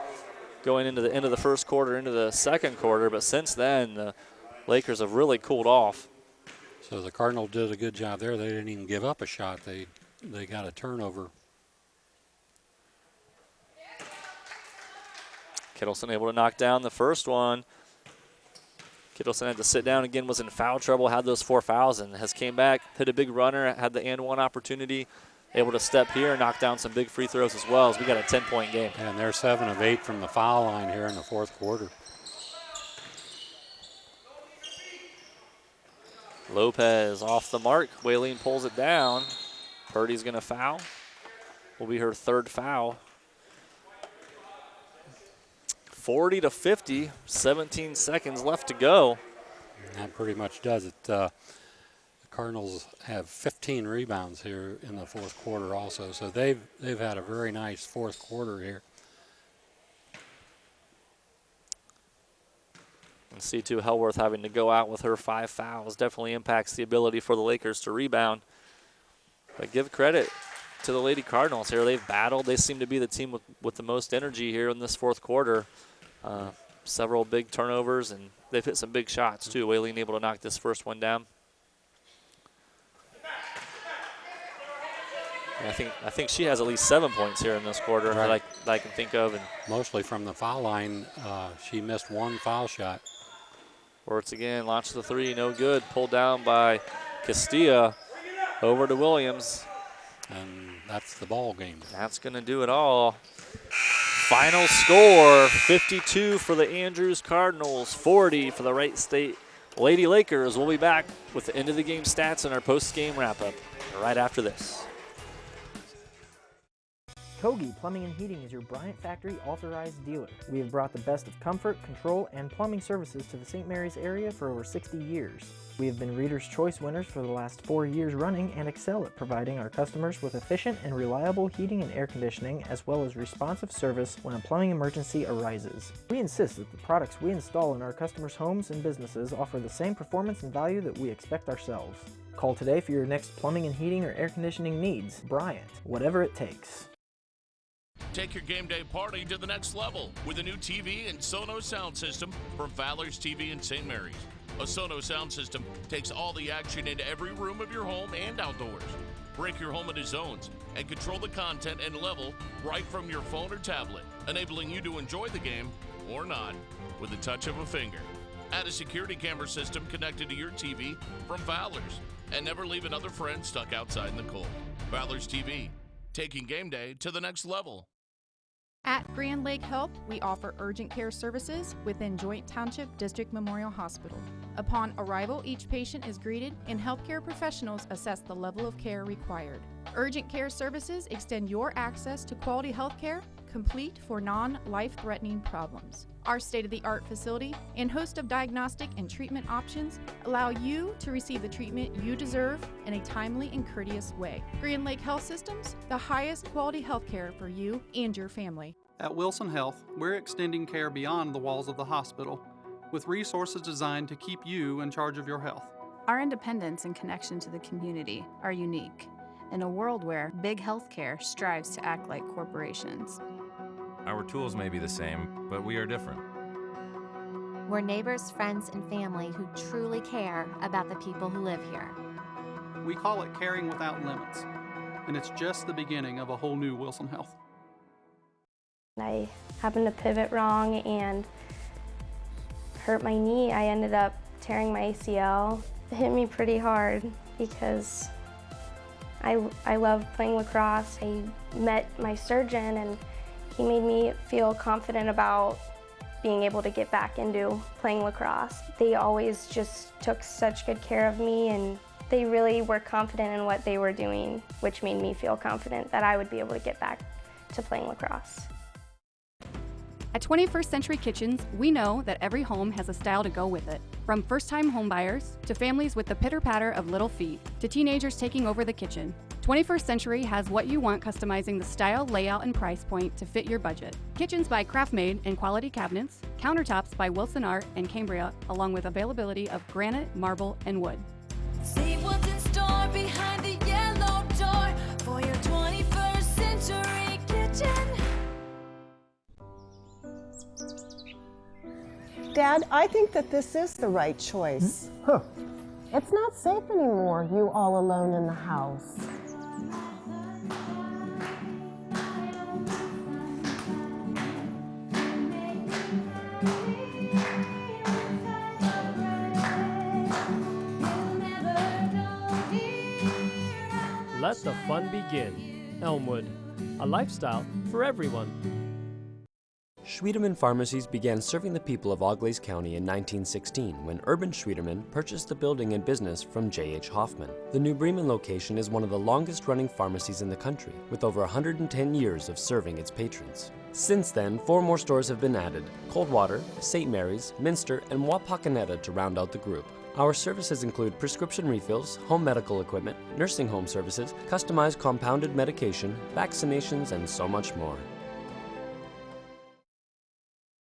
going into the end of the first quarter, into the second quarter. But since then, the Lakers have really cooled off. So the Cardinals did a good job there. They didn't even give up a shot. They got a turnover. Kittleson able to knock down the first one. Kittleson had to sit down again, was in foul trouble, had those 4 fouls, and has came back, hit a big runner, had the and one opportunity, able to step here and knock down some big free throws as well, as we got a 10-point game. And they're 7 of 8 from the foul line here in the fourth quarter. Lopez off the mark. Waylene pulls it down. Purdy's going to foul. Will be her 3rd foul. 40-50, 17 seconds left to go. And that pretty much does it. The Cardinals have 15 rebounds here in the fourth quarter also, so they've had a very nice fourth quarter here. And C2 Hellworth having to go out with her 5 fouls definitely impacts the ability for the Lakers to rebound. But give credit to the Lady Cardinals here. They've battled. They seem to be the team with the most energy here in this fourth quarter. Several big turnovers, and they've hit some big shots too. Waylene able to knock this first one down. And I think she has at least 7 points here in this quarter right. that I can think of. And mostly from the foul line. She missed 1 foul shot. Wirtz again, launched the 3, no good. Pulled down by Castilla. Over to Williams. And that's the ball game. That's going to do it all. Final score, 52 for the Andrews Cardinals, 40 for the Wright State Lady Lakers. We'll be back with the end of the game stats and our post-game wrap-up right after this. Kogi Plumbing and Heating is your Bryant Factory authorized dealer. We have brought the best of comfort, control, and plumbing services to the St. Mary's area for over 60 years. We have been Reader's Choice winners for the last 4 years running and excel at providing our customers with efficient and reliable heating and air conditioning, as well as responsive service when a plumbing emergency arises. We insist that the products we install in our customers' homes and businesses offer the same performance and value that we expect ourselves. Call today for your next plumbing and heating or air conditioning needs. Bryant, whatever it takes. Take your game day party to the next level with a new TV and Sonos sound system from Fowler's TV in St. Mary's. A Sonos sound system takes all the action into every room of your home and outdoors. Break your home into zones and control the content and level right from your phone or tablet, enabling you to enjoy the game or not with the touch of a finger. Add a security camera system connected to your TV from Fowler's, and never leave another friend stuck outside in the cold. Fowler's TV, taking game day to the next level. At Grand Lake Health, we offer urgent care services within Joint Township District Memorial Hospital. Upon arrival, each patient is greeted and healthcare professionals assess the level of care required. Urgent care services extend your access to quality health care, complete for non-life-threatening problems. Our state-of-the-art facility and host of diagnostic and treatment options allow you to receive the treatment you deserve in a timely and courteous way. Grand Lake Health Systems, the highest quality health care for you and your family. At Wilson Health, we're extending care beyond the walls of the hospital with resources designed to keep you in charge of your health. Our independence and connection to the community are unique in a world where big healthcare strives to act like corporations. Our tools may be the same, but we are different. We're neighbors, friends, and family who truly care about the people who live here. We call it caring without limits, and it's just the beginning of a whole new Wilson Health. I happened to pivot wrong and hurt my knee. I ended up tearing my ACL. It hit me pretty hard because I love playing lacrosse. I met my surgeon and he made me feel confident about being able to get back into playing lacrosse. They always just took such good care of me and they really were confident in what they were doing, which made me feel confident that I would be able to get back to playing lacrosse. At 21st Century Kitchens, we know that every home has a style to go with it. From first-time homebuyers, to families with the pitter-patter of little feet, to teenagers taking over the kitchen, 21st Century has what you want, customizing the style, layout, and price point to fit your budget. Kitchens by Craftmade and quality cabinets, countertops by Wilson Art and Cambria, along with availability of granite, marble, and wood. See what's in store behind the yellow door for your 21st Century Kitchen. Dad, I think that this is the right choice. It's not safe anymore, you all alone in the house. Let the fun begin. Elmwood, a lifestyle for everyone. Schwiedemann Pharmacies began serving the people of Auglaize County in 1916 when Urban Schwiedemann purchased the building and business from J.H. Hoffman. The New Bremen location is one of the longest-running pharmacies in the country, with over 110 years of serving its patrons. Since then, 4 more stores have been added: Coldwater, St. Mary's, Minster, and Wapakoneta to round out the group. Our services include prescription refills, home medical equipment, nursing home services, customized compounded medication, vaccinations, and so much more.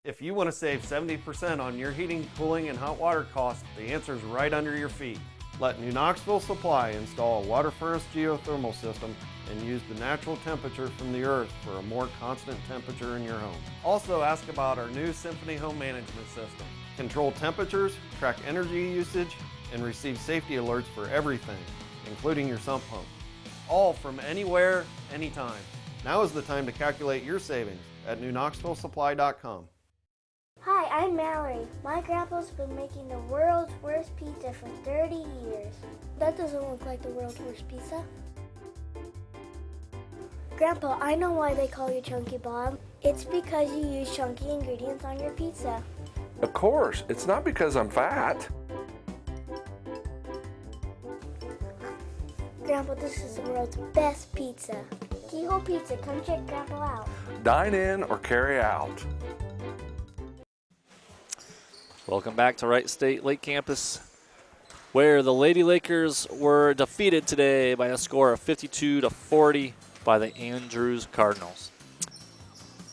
If you want to save 70% on your heating, cooling, and hot water costs, the answer is right under your feet. Let New Knoxville Supply install a water furnace geothermal system and use the natural temperature from the earth for a more constant temperature in your home. Also ask about our new Symphony Home Management System. Control temperatures, track energy usage, and receive safety alerts for everything, including your sump pump. All from anywhere, anytime. Now is the time to calculate your savings at newknoxvillesupply.com. Hi, I'm Mallory. My grandpa's been making the world's worst pizza for 30 years. That doesn't look like the world's worst pizza. Grandpa, I know why they call you Chunky Bob. It's because you use chunky ingredients on your pizza. Of course, it's not because I'm fat. Grandpa, this is the world's best pizza. Keyhole Pizza, come check Grandpa out. Dine in or carry out. Welcome back to Wright State Lake Campus, where the Lady Lakers were defeated today by a score of 52-40 by the Andrews Cardinals.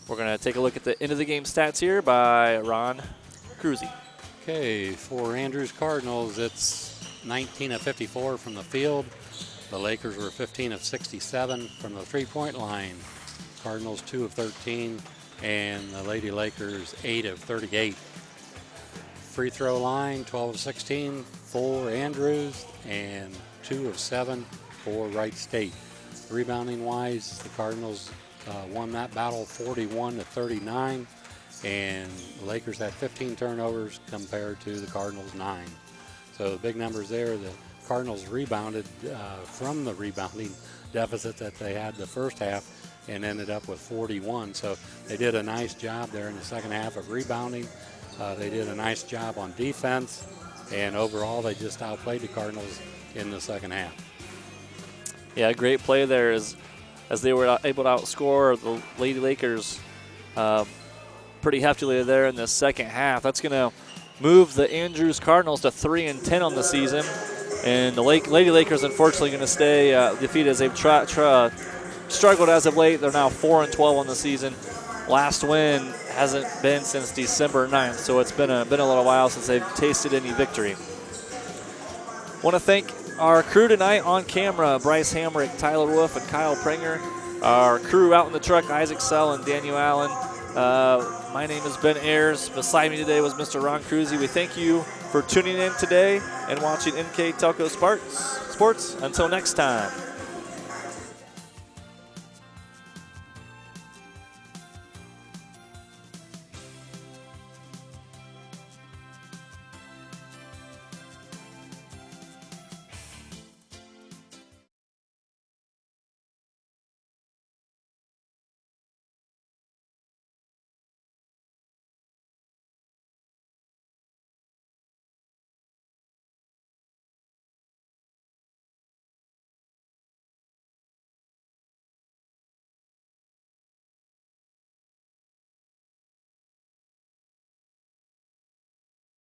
We're going to take a look at the end of the game stats here by Ron Cruzy. Okay, for Andrews Cardinals, it's 19 of 54 from the field. The Lakers were 15 of 67 from the three-point line. Cardinals 2 of 13, and the Lady Lakers 8 of 38. Free throw line, 12 of 16 for Andrews and 2 of 7 for Wright State. Rebounding wise, the Cardinals won that battle 41-39, and the Lakers had 15 turnovers compared to the Cardinals 9. So the big numbers there. The Cardinals rebounded from the rebounding deficit that they had the first half and ended up with 41. So they did a nice job there in the second half of rebounding. They did a nice job on defense, and overall they just outplayed the Cardinals in the second half. Yeah, great play there as they were able to outscore the Lady Lakers pretty heftily there in the second half. That's going to move the Andrews Cardinals to 3-10 on the season. And the Lady Lakers, unfortunately, going to stay defeated as they've struggled as of late. They're now 4-12 on the season. Last win hasn't been since December 9th, so it's been a little while since they've tasted any victory. Want to thank our crew tonight on camera: Bryce Hamrick, Tyler Wolf, and Kyle Prenger. Our crew out in the truck: Isaac Sell and Daniel Allen. My name is Ben Ayers. Beside me today was Mr. Ron Cruzy. We thank you for tuning in today and watching NKTelco Sports. Until next time.